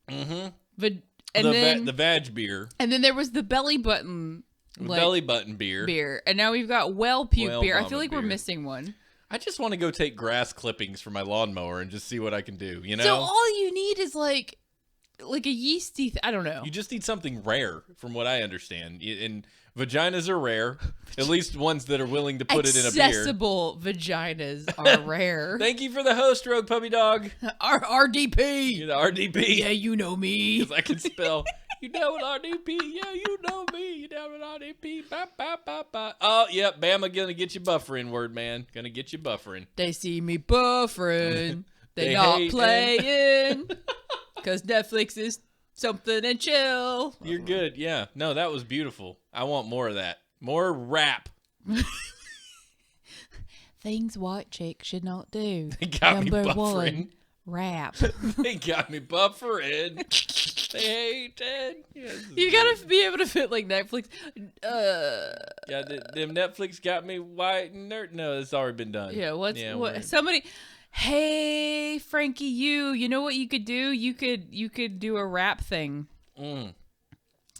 Mm-hmm. Then the vag beer. And then there was the belly button. Belly button beer. And now we've got whale puke Whale beer. I vomit feel like we're beer. missing one. I just want to go take grass clippings for my lawnmower and just see what I can do, So all you need is like a yeasty. I don't know. You just need something rare, from what I understand. And vaginas are rare, at least ones that are willing to put it in a beer. Accessible vaginas are rare. Thank you for the host, Rogue Puppy Dog. RDP. You're the RDP. Yeah, you know me. Because I can spell. You down with RDP? Yeah, you know me. You down with RDP? Ba, ba, ba, ba. Oh, yep. Bama gonna get you buffering, word man. Gonna get you buffering. They see me buffering. They They not hate playing. Because Netflix is something and chill. You're good. Yeah. No, that was beautiful. I want more of that. More rap. Things white chicks should not do. They got me Number buffering. one, rap. They got me buffering. They hate it. Yes, You gotta be able to fit like Netflix. Yeah, them Netflix got me white and nerd. No, it's already been done. Yeah, we're- what somebody hey Frankie, you know what you could do? You could do a rap thing. Mm.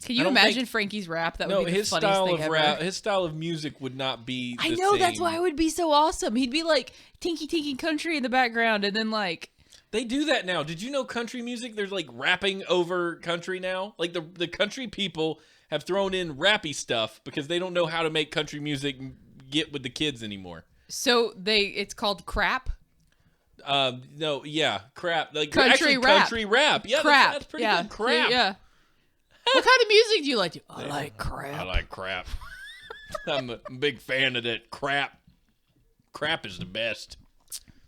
Can I you don't imagine think- Frankie's rap? That would No, be the his funniest style thing of ever. rap, his style of music would not be. I the know, that's same. why it would be so awesome. He'd be like tinky tinky country in the background, and then like They do that now. Did you know country music? There's like rapping over country now. Like the country people have thrown in rappy stuff because they don't know how to make country music get with the kids anymore. so it's called crap. No, yeah, crap. Like Country actually, rap. country rap. Yeah, Crap. That's pretty yeah. good. Crap. Yeah. What kind of music do you like? I like crap. I like crap. I'm a big fan of that crap. Crap is the best.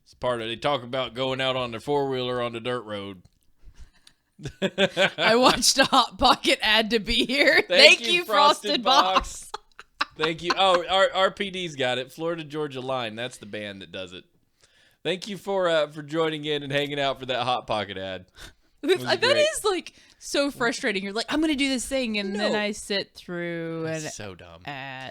It's part of, they talk about going out on their 4-wheeler on the dirt road. I watched a Hot Pocket ad to be here. Thank you, Frosted Box. Thank you. Oh, our RPD's got it. Florida Georgia Line. That's the band that does it. Thank you for joining in and hanging out for that Hot Pocket ad. That is like so frustrating. You're like, I'm gonna do this thing, and then I sit through and It's so dumb.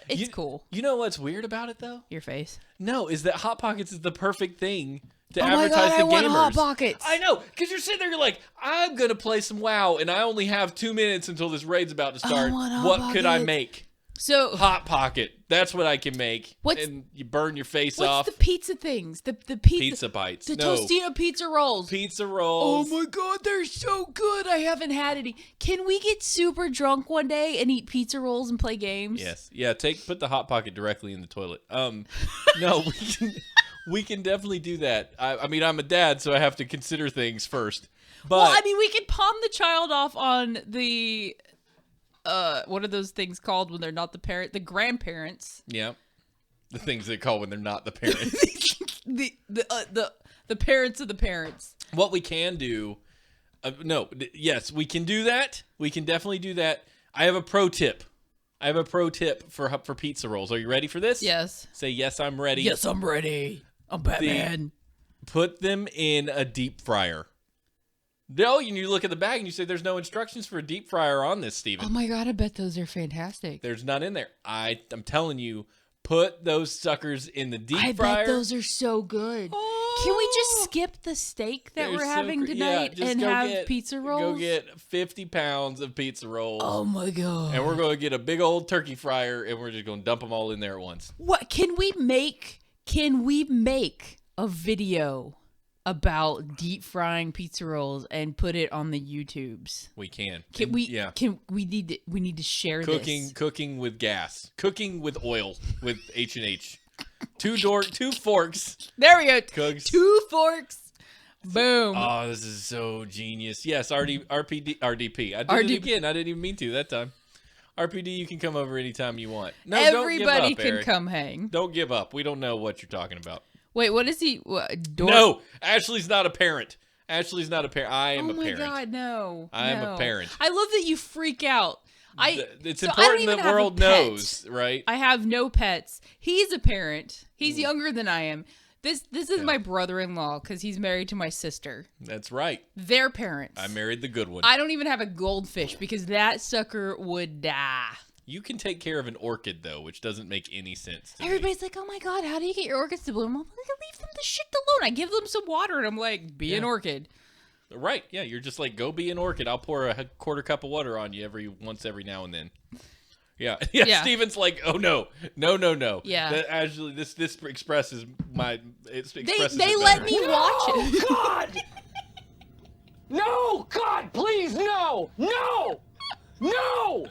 it's cool. You know what's weird about it though? Your face. No, is that Hot Pockets is the perfect thing to Oh my advertise God, to I want gamers. Hot Pockets. I know, because you're sitting there, you're like, I'm gonna play some WoW, and I only have 2 minutes until this raid's about to start. want Hot What could I Pockets. make? So Hot Pocket. That's what I can make. What's- and you burn your face what's off. the pizza things? The Pizza bites. The No. Tostino pizza rolls. Pizza Oh rolls. my God, they're so good. I haven't had any. Can we get super drunk one day and eat pizza rolls and play games? Yes. Yeah, put the Hot Pocket directly in the toilet. No, we can definitely do that. I mean, I'm a dad, so I have to consider things first. But Well, I mean, we could palm the child off on the what are those things called when they're not the parent? The grandparents. yeah. The things they call when they're not the parents. the parents of the parents. What we can do, yes, we can do that. We can definitely do that. I have a pro tip. For pizza rolls. Are you ready for this? Yes. Say yes, I'm ready. Yes, I'm ready. I'm Batman. Put them in a deep fryer. No, you look at the bag and you say, "There's no instructions for a deep fryer on this, Steven." Oh my God, I bet those are fantastic. There's none in there. I'm telling you, put those suckers in the deep I fryer. bet those are so good. Can we just skip the steak that They're we're so having gr- yeah, tonight just and go have get- pizza rolls? Go get 50 pounds of pizza rolls. Oh my God. And we're going to get a big old turkey fryer, and we're just going to dump them all in there at once. What can we make? Can we make a video about deep frying pizza rolls and put it on the YouTubes? We can. Can we? Yeah. We need to share this. Cooking with gas. Cooking with oil with H&H. Two forks. There we go. Cooks. 2 forks. Boom. Oh, this is so genius. Yes, RDP. I did RDP. it again. I didn't even mean to that time. RPD, you can come over anytime you want. No, Everybody don't give up, can Eric. come hang. Don't give up. We don't know what you're talking about. Wait, what is he? No, Ashley's not a parent. Ashley's not a parent. I am a Oh my parent. God, no. I am a no. parent. I love that you freak out. It's so I don't important even the have a world pet. knows, right? I have no pets. He's a parent. He's younger than I am. This is my brother-in-law because he's married to my sister. That's right. They're parents. I married the good one. I don't even have a goldfish because that sucker would die. You can take care of an orchid, though, which doesn't make any sense to me. Everybody's like, "Oh my God, how do you get your orchids to bloom?" I'm like, "Leave them the shit alone." I give them some water, and I'm like, "Be an orchid." Right, yeah, you're just like, go be an orchid. I'll pour a quarter cup of water on you every now and then. Yeah. Yeah. Steven's like, oh no. Yeah. That actually, this expresses my. It expresses They it let better. me watch it. God! No! God, please, no! No! No!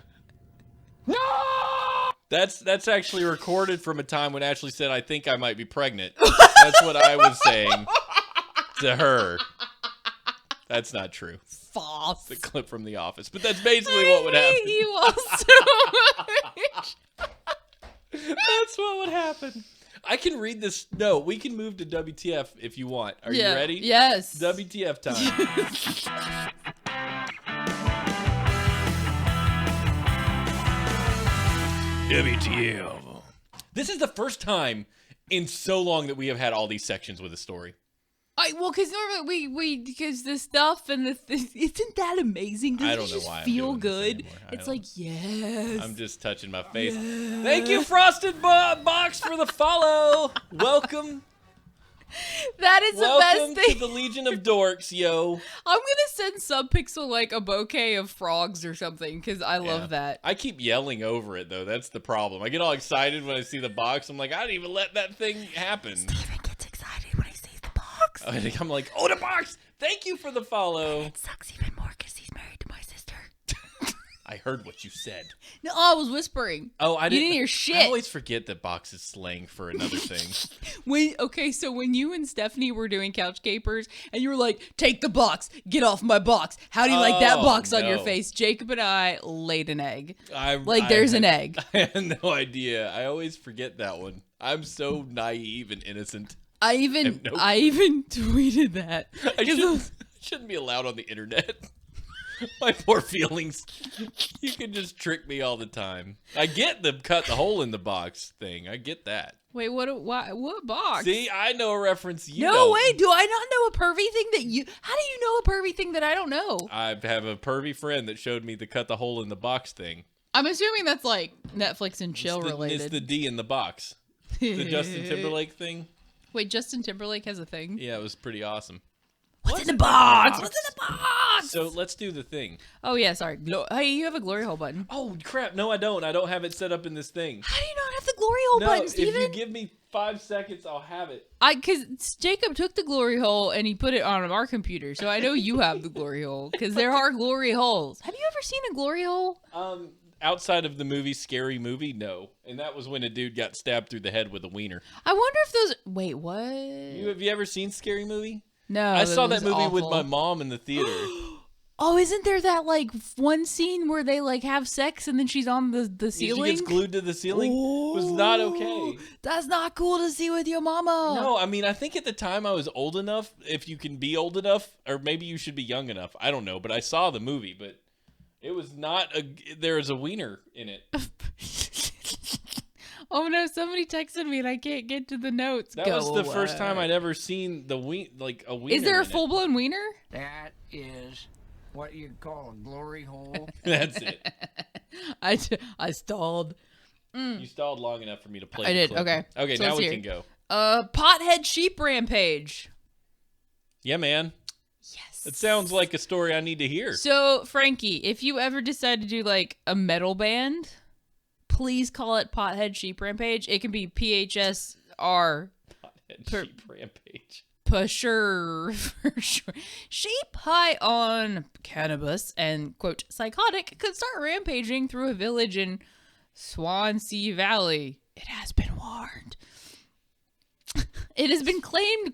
No! That's actually recorded from a time when Ashley said, "I think I might be pregnant." That's what I was saying to her. That's not true. False. The clip from The Office, but that's basically what would I happen. hate you all so much. That's what would happen. I can read this. No, we can move to WTF if you want. Are you ready? Yes. WTF time. WTF. This is the first time in so long that we have had all these sections with a story. Because normally because the stuff and isn't that amazing? Doesn't I don't it know just why I'm feel doing this good? anymore. I It's don't- like yes. I'm just touching my face. Thank you, Frosted Box, for the follow. Welcome. That is the Welcome best thing. to the Legion of Dorks, yo. I'm gonna send Subpixel like a bouquet of frogs or something because I love Yeah. that. I keep yelling over it, though. That's the problem. I get all excited when I see the box. I'm like, I didn't even let that thing happen. Steven gets excited when he sees the box. I'm like, oh, the box. Thank you for the follow. It sucks even more because he's married to my sister. I heard what you said. No, I was whispering. Oh, I You didn't didn't hear shit. I always forget that box is slang for another thing. So when you and Stephanie were doing Couch Capers, and you were like, "Take the box, get off my box." How do you like that Oh, box on your no. face? Jacob and I laid an egg. I There's an had- egg. I had no idea. I always forget that one. I'm so naive and innocent. I even tweeted that. I shouldn't be allowed on the internet. My poor feelings. You can just trick me all the time. I get the cut the hole in the box thing. I get that. Wait, what box? See, I know a reference you No don't. way, do I not know a pervy thing that you... How do you know a pervy thing that I don't know? I have a pervy friend that showed me the cut the hole in the box thing. I'm assuming that's like Netflix and chill It's related. the D in the box. The Justin Timberlake thing. Wait, Justin Timberlake has a thing? Yeah, it was pretty awesome. What's in the box? What's in the box? So let's do the thing. Oh, yeah, sorry. Hey, you have a glory hole button. Oh, crap. No, I don't. I don't have it set up in this thing. How do you not have the glory hole No, button, if Steven? you give me 5 seconds, I'll have it. Because Jacob took the glory hole and he put it on our computer, so I know you have the glory hole, because there are glory holes. Have you ever seen a glory hole? Outside of the movie Scary Movie, no. And that was when a dude got stabbed through the head with a wiener. I wonder if those... Wait, what? Have you ever seen Scary Movie? No, I saw that was movie with awful. my mom in the theater. Oh, isn't there that like one scene where they like have sex and then she's on the ceiling? She gets glued to the ceiling. It was not okay. That's not cool to see with your mama. No, I mean, I think at the time I was old enough, if you can be old enough, or maybe you should be young enough. I don't know, but I saw the movie, but it was not there was a wiener in it. Oh no, somebody texted me and I can't get to the notes. That was the first time I'd ever seen a wiener. Is there a in it. full-blown wiener? That is what you call a glory hole. That's it. I stalled. You stalled long enough for me to play. I the did. clip. Okay. Okay, So now let's we hear can it. go. Pothead sheep rampage. Yeah, man. Yes. It sounds like a story I need to hear. So, Frankie, if you ever decide to do like a metal band, please call it Pothead Sheep Rampage. It can be PHSR. Sheep rampage. For sure. Sheep high on cannabis and, quote, psychotic could start rampaging through a village in Swansea Valley. It has been warned. It has been claimed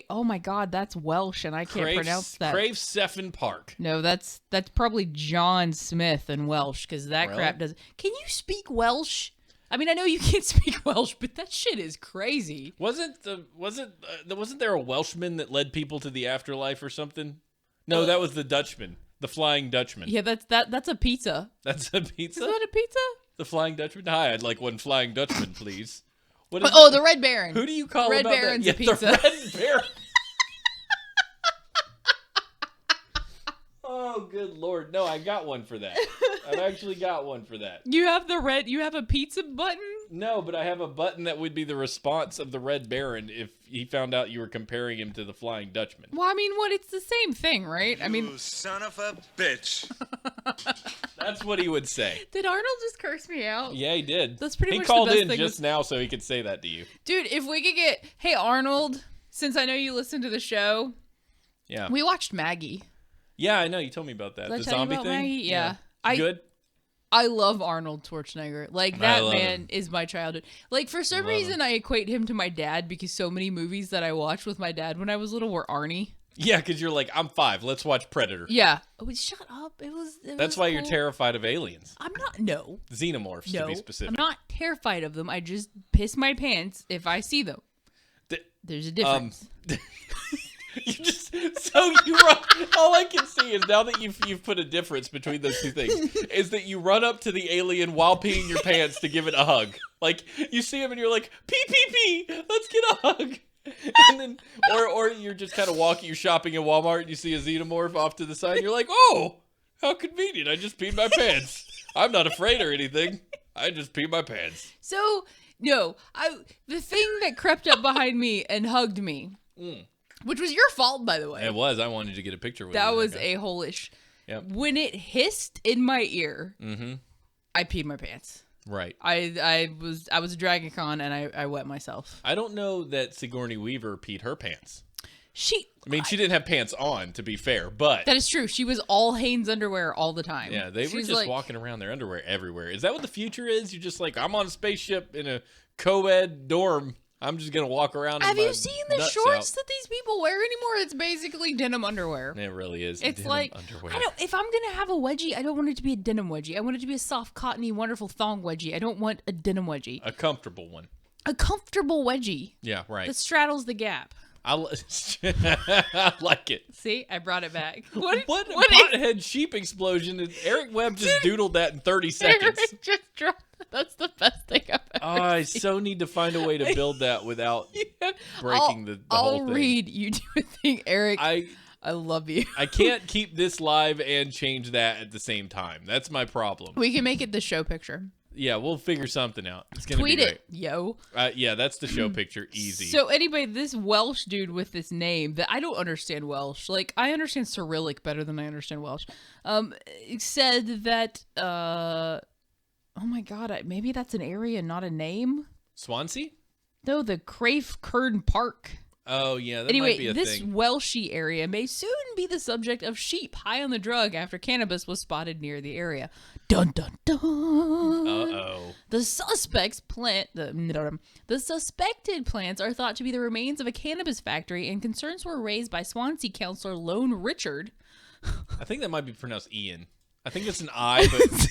oh my god, that's Welsh and I can't pronounce that. Craveseffen Park. No, that's probably John Smith in Welsh, because that Really? crap does. Can you speak Welsh? I mean, I know you can't speak Welsh, but that shit is crazy. Wasn't there a Welshman that led people to the afterlife or something? No, that was the Dutchman, the Flying Dutchman. Yeah, that's a pizza. That's a pizza. Is that a pizza? The Flying Dutchman. Hi, I'd like one Flying Dutchman, please. What is Oh, the Red Baron. Who do you call Red about Baron's that? a Yeah, pizza. the Red Baron. Oh, good lord! No, I got one for that. I've actually got one for that. You have a pizza button? No, but I have a button that would be the response of the Red Baron if he found out you were comparing him to the Flying Dutchman. Well, I mean, it's the same thing, right? I mean, You son of a bitch. That's what he would say. did Arnold just curse me out? Yeah, he did. That's pretty he much the called best in thing just now so he could say that to you. Dude, if we could get, hey Arnold, since I know you listen to the show, Yeah. we watched Maggie. Yeah, I know. You told me about that. Did I The tell you zombie about thing? Maggie? Yeah. Good? I love Arnold Schwarzenegger. Like, I that love man him. is my childhood. Like, for some love reason, him. I equate him to my dad because so many movies that I watched with my dad when I was little were Arnie. Yeah, because you're like, I'm 5. Let's watch Predator. Yeah. Oh, shut up. It was That's why you're cool. terrified of aliens. I'm not. No. Xenomorphs, to No. be specific. I'm not terrified of them. I just piss my pants if I see them. Th- There's a difference. You just you run. All I can see is now that you've put a difference between those two things is that you run up to the alien while peeing your pants to give it a hug. Like you see him and you're like pee pee pee, let's get a hug. And then or you're just kind of walking, you're shopping in Walmart and you see a xenomorph off to the side and you're like, oh, how convenient! I just peed my pants. I'm not afraid or anything. I just peed my pants. So, no, the thing that crept up behind me and hugged me, which was your fault, by the way. It was. I wanted to get a picture with That you. was a-hole-ish. Yep. When it hissed in my ear, Mm-hmm. I peed my pants. Right. I was a Dragon Con and I wet myself. I don't know that Sigourney Weaver peed her pants. I mean, she didn't have pants on, to be fair, but That is true. She was all Hanes underwear all the time. yeah, they were She's just like, walking around their underwear everywhere. Is that what the future is? You're just like, I'm on a spaceship in a co-ed dorm. I'm just gonna walk around. Have in you my seen the nuts shorts out. that these people wear anymore? It's basically denim underwear. It really is. It's denim like underwear. I don't. If I'm gonna have a wedgie, I don't want it to be a denim wedgie. I want it to be a soft, cottony, wonderful thong wedgie. I don't want a denim wedgie. A comfortable one. A comfortable wedgie Yeah, right. that straddles the gap. I like it. See, I brought it back. What is- pothead sheep explosion? Eric Webb just doodled that in 30 seconds. Eric just dropped. That's the best thing I've ever Oh, I so need to find a way to build that without breaking the whole thing. I'll read. You do a thing, Eric. I love you. I can't keep this live and change that at the same time. That's my problem. We can make it the show picture. Yeah, we'll figure something out. It's gonna Tweet be great. it, yo. Yeah, that's the show picture. Easy. So anyway, this Welsh dude with this name that I don't understand Welsh. Like I understand Cyrillic better than I understand Welsh. Said that oh my god, maybe that's an area, not a name. Swansea? No, the Crave Kern Park. Oh yeah, that Anyway, might be a this thing. Welshie area may soon be the subject of sheep high on the drug after cannabis was spotted near the area. Dun dun dun. Uh-oh. The suspected plants are thought to be the remains of a cannabis factory, and concerns were raised by Swansea councillor Lone Richard. I think that might be pronounced Ian. I think it's an I, but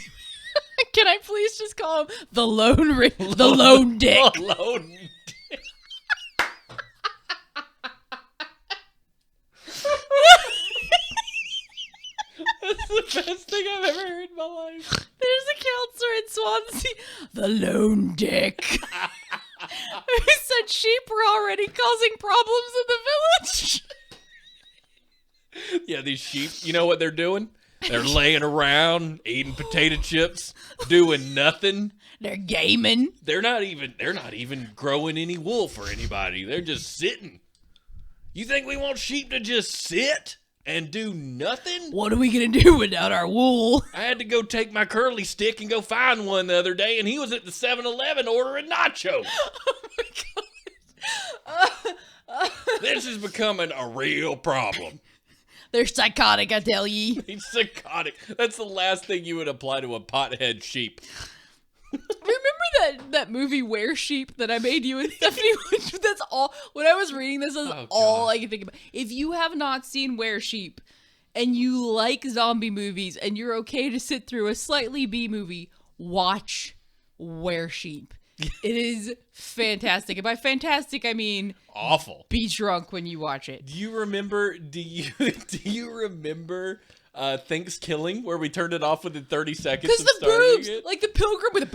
Can I please just call him the the Lone Dick? Lone. That's the best thing I've ever heard in my life. There's a counselor in Swansea, the Lone Dick, who said sheep were already causing problems in the village. Yeah, these sheep, you know what they're doing? They're laying around, eating potato chips, doing nothing. They're gaming. They're not even growing any wool for anybody. They're just sitting. You think we want sheep to just sit and do nothing? What are we gonna do without our wool? I had to go take my curly stick and go find one the other day, and he was at the 7-Eleven ordering nachos. Oh my god. This is becoming a real problem. They're psychotic, I tell ye. He's psychotic. That's the last thing you would apply to a pothead sheep. Remember that movie Were Sheep that I made you and Stephanie? That's all. When I was reading this, that's all I could think about. If you have not seen Were Sheep and you like zombie movies and you're okay to sit through a slightly B movie, watch Were Sheep. It is fantastic. And by fantastic, I mean Awful. be drunk when you watch it. Do you remember Thanksgiving, where we turned it off within 30 seconds Because of the starting boobs, it? like the pilgrim with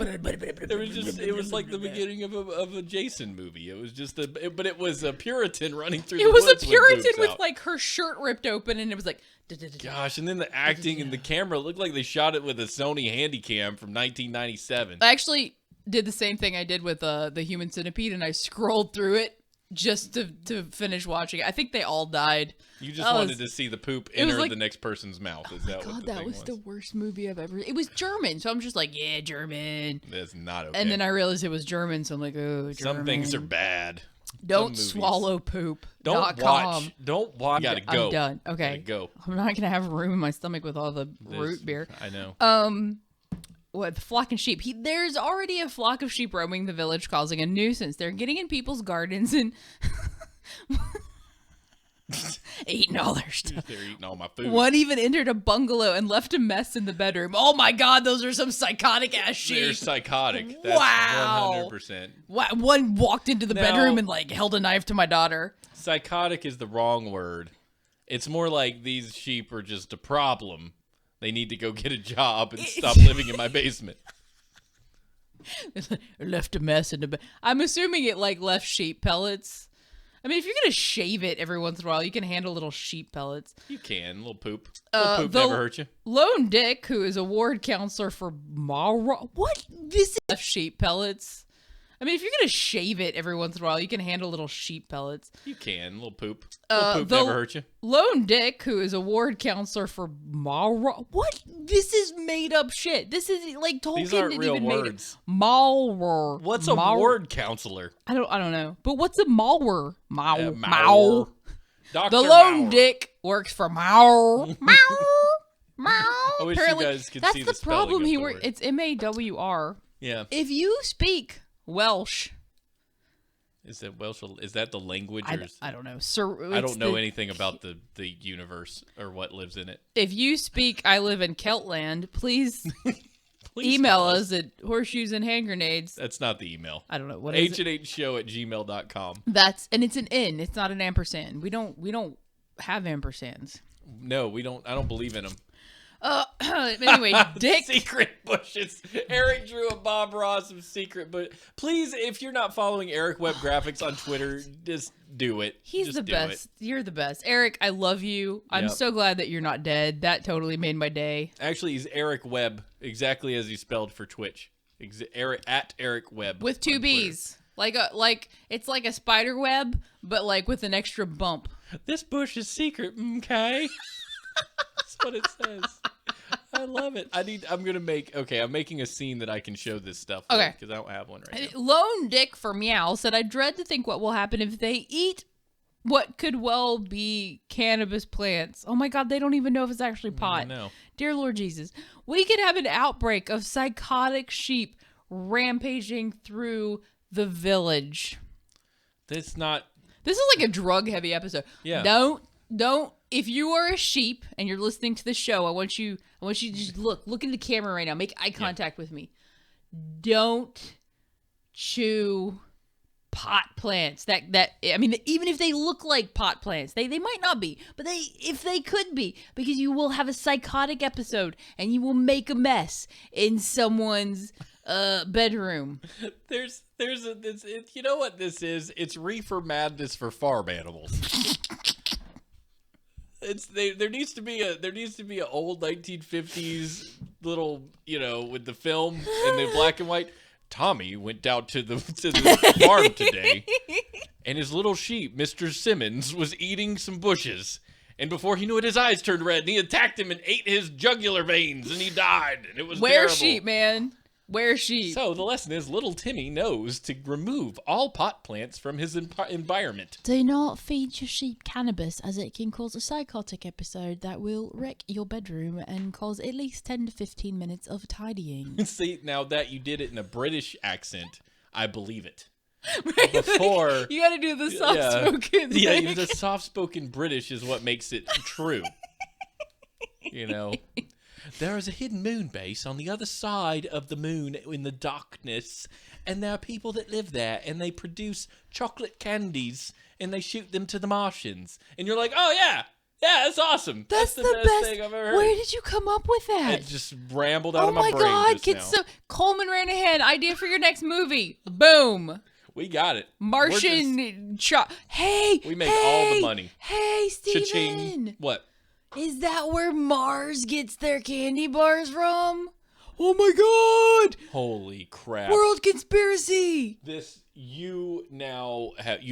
It was like the beginning of a Jason movie. It was just but it was a Puritan running through the It was a woods Puritan boobs with out. like her shirt ripped open, and it was like. Gosh, and then the acting and the camera looked like they shot it with a Sony Handycam from 1997. I actually did the same thing I did with the Human Centipede, and I scrolled through it just to finish watching it. I think they all died. You just wanted to see the poop it was enter like- the next person's mouth. Is that what God, the that thing was the worst movie I've ever. It was German, so I'm just like, yeah, German. That's not okay. And then I realized it was German, so I'm like, oh, German. Some things are bad. Don't movies. swallow poop. Don't watch. Don't watch. You gotta go. I'm done. Okay. Gotta go. I'm not gonna have room in my stomach with all the This- root beer. I know. What, flocking sheep? There's already a flock of sheep roaming the village, causing a nuisance. They're getting in people's gardens and eating all their stuff. They're eating all my food. One even entered a bungalow and left a mess in the bedroom. Oh my God, those are some psychotic ass sheep. They're psychotic. That's Wow. 100%. One walked into the Now- bedroom and like held a knife to my daughter. Psychotic is the wrong word. It's more like these sheep are just a problem. They need to go get a job and stop living in my basement. Left a mess in the bed. I'm assuming it like left sheep pellets. I mean, if you're gonna shave it every once in a while, you can handle little sheep pellets. You can. A little poop. A little poop the never hurt you. Lone Dick, who is a ward counselor for Mara, what? This is left sheep pellets. I mean, if you're gonna shave it every once in a while, you can handle little sheep pellets. You can. A little poop. A little poop the never hurt you. Lone Dick, who is a ward counselor for Mara, what? This is made up shit. This is like Tolkien These aren't didn't real even words. made it. Malwar. What's a ward counselor? I don't know. But what's a malwar? Mal. Malwar. Dr. The lone Mauer. dick works for Mauer. Mauer. Mauer. I wish you guys could see the That's the spelling problem. of He the works. word. It's Mawr. Yeah. If you speak Welsh, Is that Welsh? Is that the language? Or I don't know. I don't know anything about the universe or what lives in it. If you speak I live in Keltland, please Please email call us at horseshoes and hand grenades. That's not the email. I don't know what is it. h&hshow@gmail.com. And it's an N. It's not an ampersand. We don't have ampersands. No, we don't. I don't believe in them. Anyway, dick. Secret bushes. Eric drew a Bob Ross of secret, but please, if you're not following Eric Webb Graphics on Twitter, just do it. He's Just the do best. You're the best. Eric, I love you. I'm Yep. so glad that you're not dead. That totally made my day. Actually, he's Eric Webb, exactly as he spelled for Twitch. Eric Webb With two on Twitter. B's. It's like a spider web, but like with an extra bump. This bush is secret, okay? That's what it says. I love it. I'm making a scene that I can show this stuff. Okay. Because I don't have one right now. Lone Dick for Meow said, I dread to think what will happen if they eat what could well be cannabis plants. Oh my God, they don't even know if it's actually pot. No. Dear Lord Jesus, we could have an outbreak of psychotic sheep rampaging through the village. This is like a drug heavy episode. Yeah. Don't. If you are a sheep and you're listening to the show, I want you to just look in the camera right now. Make eye contact with me. Don't chew pot plants. Even if they look like pot plants, they might not be, but if they could be, because you will have a psychotic episode and you will make a mess in someone's bedroom. You know what this is? It's reefer madness for farm animals. There needs to be an old 1950s little, with the film and the black and white. Tommy went down to the farm today, and his little sheep, Mr. Simmons, was eating some bushes. And before he knew it, his eyes turned red, and he attacked him and ate his jugular veins, and he died. And it was Where terrible. sheep, man? Where sheep? So the lesson is, little Timmy knows to remove all pot plants from his environment. Do not feed your sheep cannabis, as it can cause a psychotic episode that will wreck your bedroom and cause at least 10 to 15 minutes of tidying. See, now that you did it in a British accent, I believe it. Before you gotta do the soft-spoken thing. The soft-spoken British is what makes it true. There is a hidden moon base on the other side of the moon in the darkness, and there are people that live there, and they produce chocolate candies, and they shoot them to the Martians. And you're like, oh yeah, that's awesome. That's the best thing I've ever heard. Where did you come up with that? It just rambled out of my my brain God, just now. Coleman ran ahead. Idea for your next movie. Boom. We got it. Martian We make all the money. Hey, Steven. Cha-ching. What? Is that where Mars gets their candy bars from? Oh my God! Holy crap. World conspiracy! You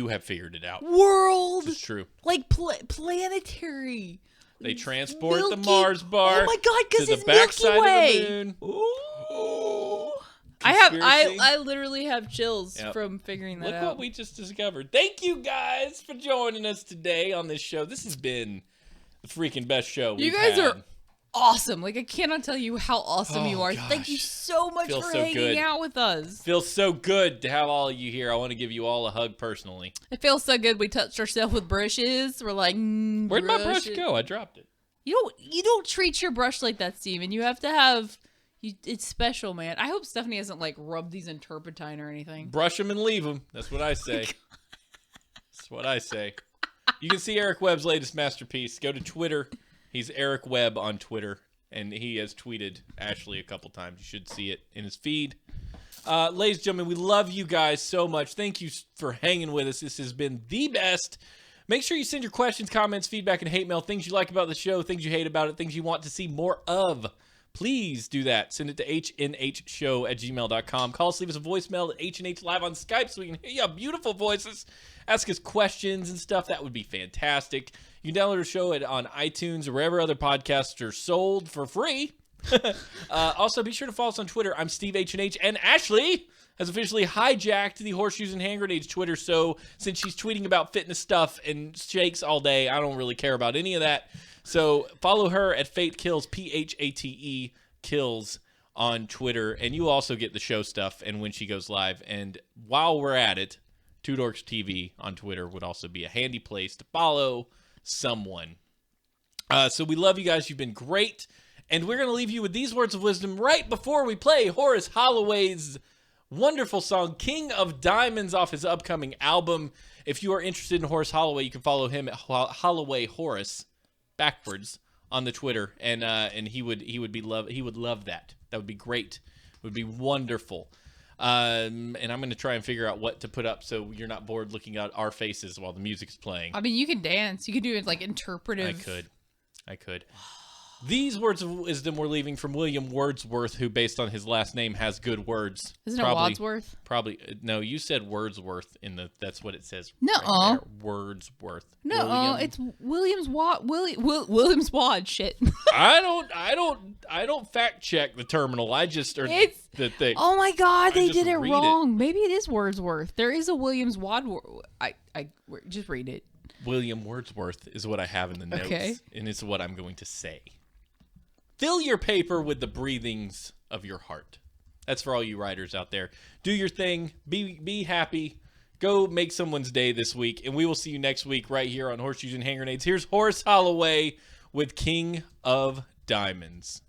have figured it out. World! It's true. Like planetary. They transport Milky, the Mars bar oh my God, to the it's backside Milky Way. of the moon. Ooh. Conspiracy. I literally have chills Yep. from figuring that Look out. what we just discovered. Thank you guys for joining us today on this show. This has been the freaking best show You we've guys had. are awesome. Like, I cannot tell you how awesome you are. gosh. Thank you so much Feels for so hanging good. out with us. Feels so good to have all of you here. I want to give you all a hug personally. It feels so good. We touched ourselves with brushes. We're like, Where'd my brush brushes. go? I dropped it. You don't treat your brush like that, Steven. You have to have. It's special, man. I hope Stephanie hasn't like rubbed these in turpentine or anything. Brush them and leave them. That's what I say. That's what I say. You can see Eric Webb's latest masterpiece. Go to Twitter. He's Eric Webb on Twitter, and he has tweeted Ashley a couple times. You should see it in his feed. Ladies and gentlemen, we love you guys so much. Thank you for hanging with us. This has been the best. Make sure you send your questions, comments, feedback, and hate mail. Things you like about the show, things you hate about it, things you want to see more of. Please do that. Send it to hnhshow@gmail.com. Call us, leave us a voicemail at HNH Live on Skype so we can hear your beautiful voices. Ask us questions and stuff. That would be fantastic. You can download our show on iTunes or wherever other podcasts are sold for free. Also, be sure to follow us on Twitter. I'm Steve HNH, and Ashley has officially hijacked the Horseshoes and Hand Grenades Twitter. So since she's tweeting about fitness stuff and shakes all day, I don't really care about any of that. So follow her at Fate Kills, P-H-A-T-E Kills on Twitter. And you also get the show stuff and when she goes live. And while we're at it, Two Dorks TV on Twitter would also be a handy place to follow someone. So we love you guys. You've been great. And we're going to leave you with these words of wisdom right before we play Horace Holloway's wonderful song, King of Diamonds, off his upcoming album. If you are interested in Horace Holloway, you can follow him at Holloway Horace, backwards, on the Twitter. And he would love that. That would be great. It would be wonderful. And I'm going to try and figure out what to put up so you're not bored looking at our faces while the music's playing. I mean, you can dance. You can do it like interpretive. I could. These words of wisdom we're leaving from William Wordsworth, who, based on his last name, has good words. Isn't it Wadsworth? Probably. No, you said Wordsworth that's what it says. No. Wordsworth. No, it's Williams Williams Wad. Shit. I don't fact check the terminal. I just it's the thing. Oh my God, they did it read wrong. Maybe it is Wordsworth. There is a Williams Wad. I just read it. William Wordsworth is what I have in the notes, okay. And it's what I'm going to say. Fill your paper with the breathings of your heart. That's for all you writers out there. Do your thing. Be happy. Go make someone's day this week. And we will see you next week right here on Horseshoes and Hand Grenades. Here's Horace Holloway with King of Diamonds.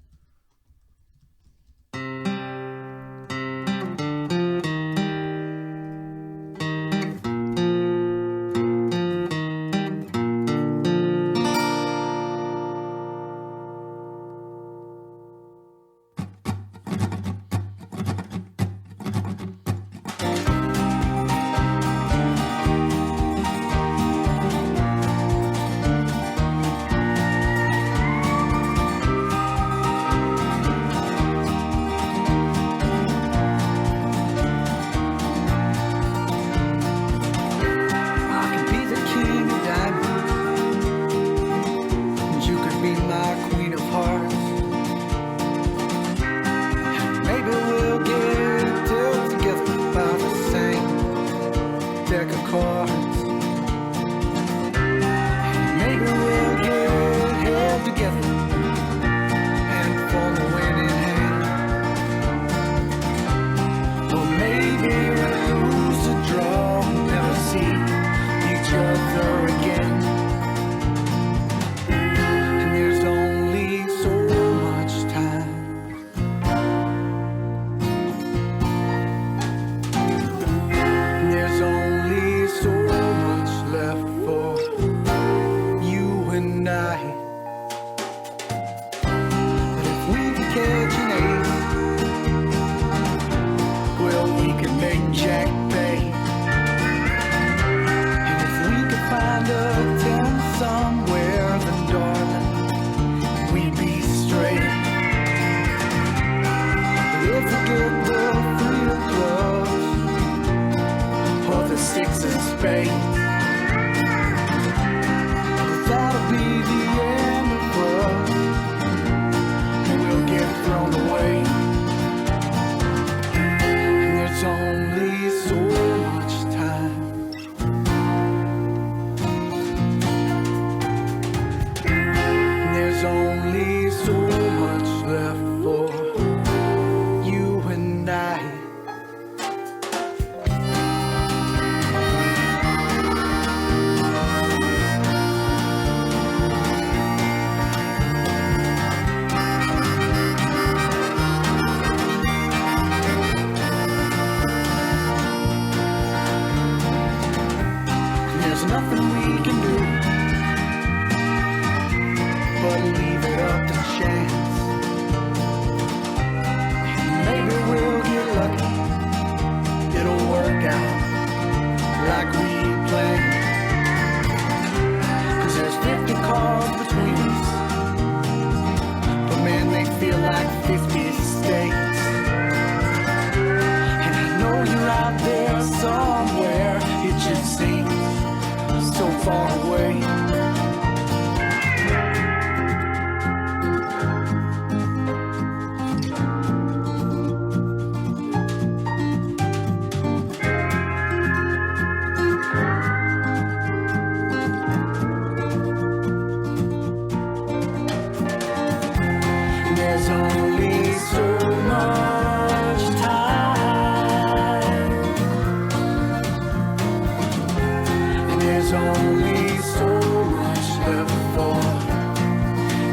There's only so much left for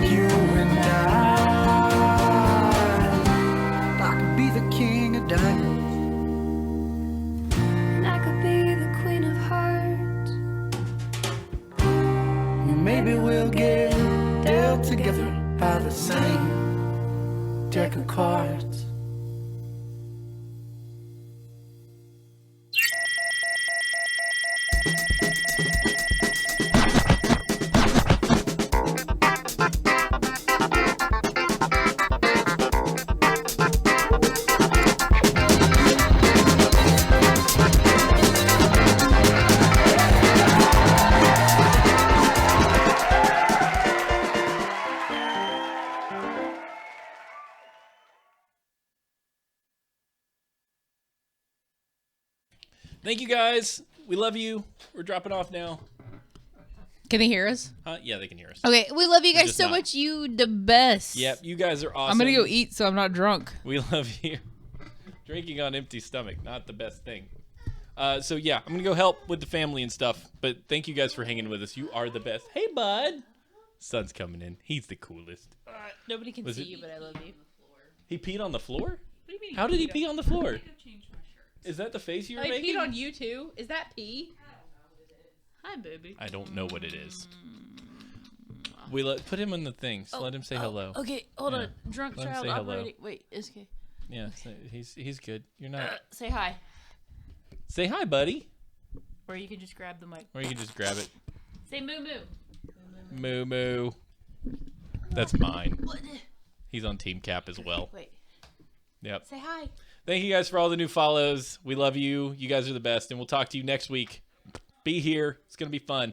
you and I could be the king of diamonds. And I could be the queen of hearts. Maybe we'll get dealt together by the same deck of cards. Thank you guys. We love you. We're dropping off now. Can they hear us? Yeah, they can hear us. Okay, we love you They're guys just so not. much. You the best. Yep, you guys are awesome. I'm gonna go eat so I'm not drunk. We love you. Drinking on empty stomach, not the best thing. So yeah, I'm gonna go help with the family and stuff. But thank you guys for hanging with us. You are the best. Hey, bud. Sun's coming in. He's the coolest. Nobody can Was see it- you, but I love you. He peed on the floor? What do you mean? How did he pee on the floor? Is that the face you were I making? peed on you too. Is that pee? Hi, baby. I don't know what it is. We put him in the thing. So let him say hello. Okay, hold Yeah. on. Drunk Let him child say hello. operating. Wait, it's okay. Yeah, so he's good. You're not. Say hi. Say hi, buddy. Or you can just grab the mic. Or you can just grab it. Say moo moo. Moo moo. That's mine. He's on Team Cap as well. Wait. Yep. Say hi. Thank you guys for all the new follows. We love you. You guys are the best. And we'll talk to you next week. Be here. It's going to be fun.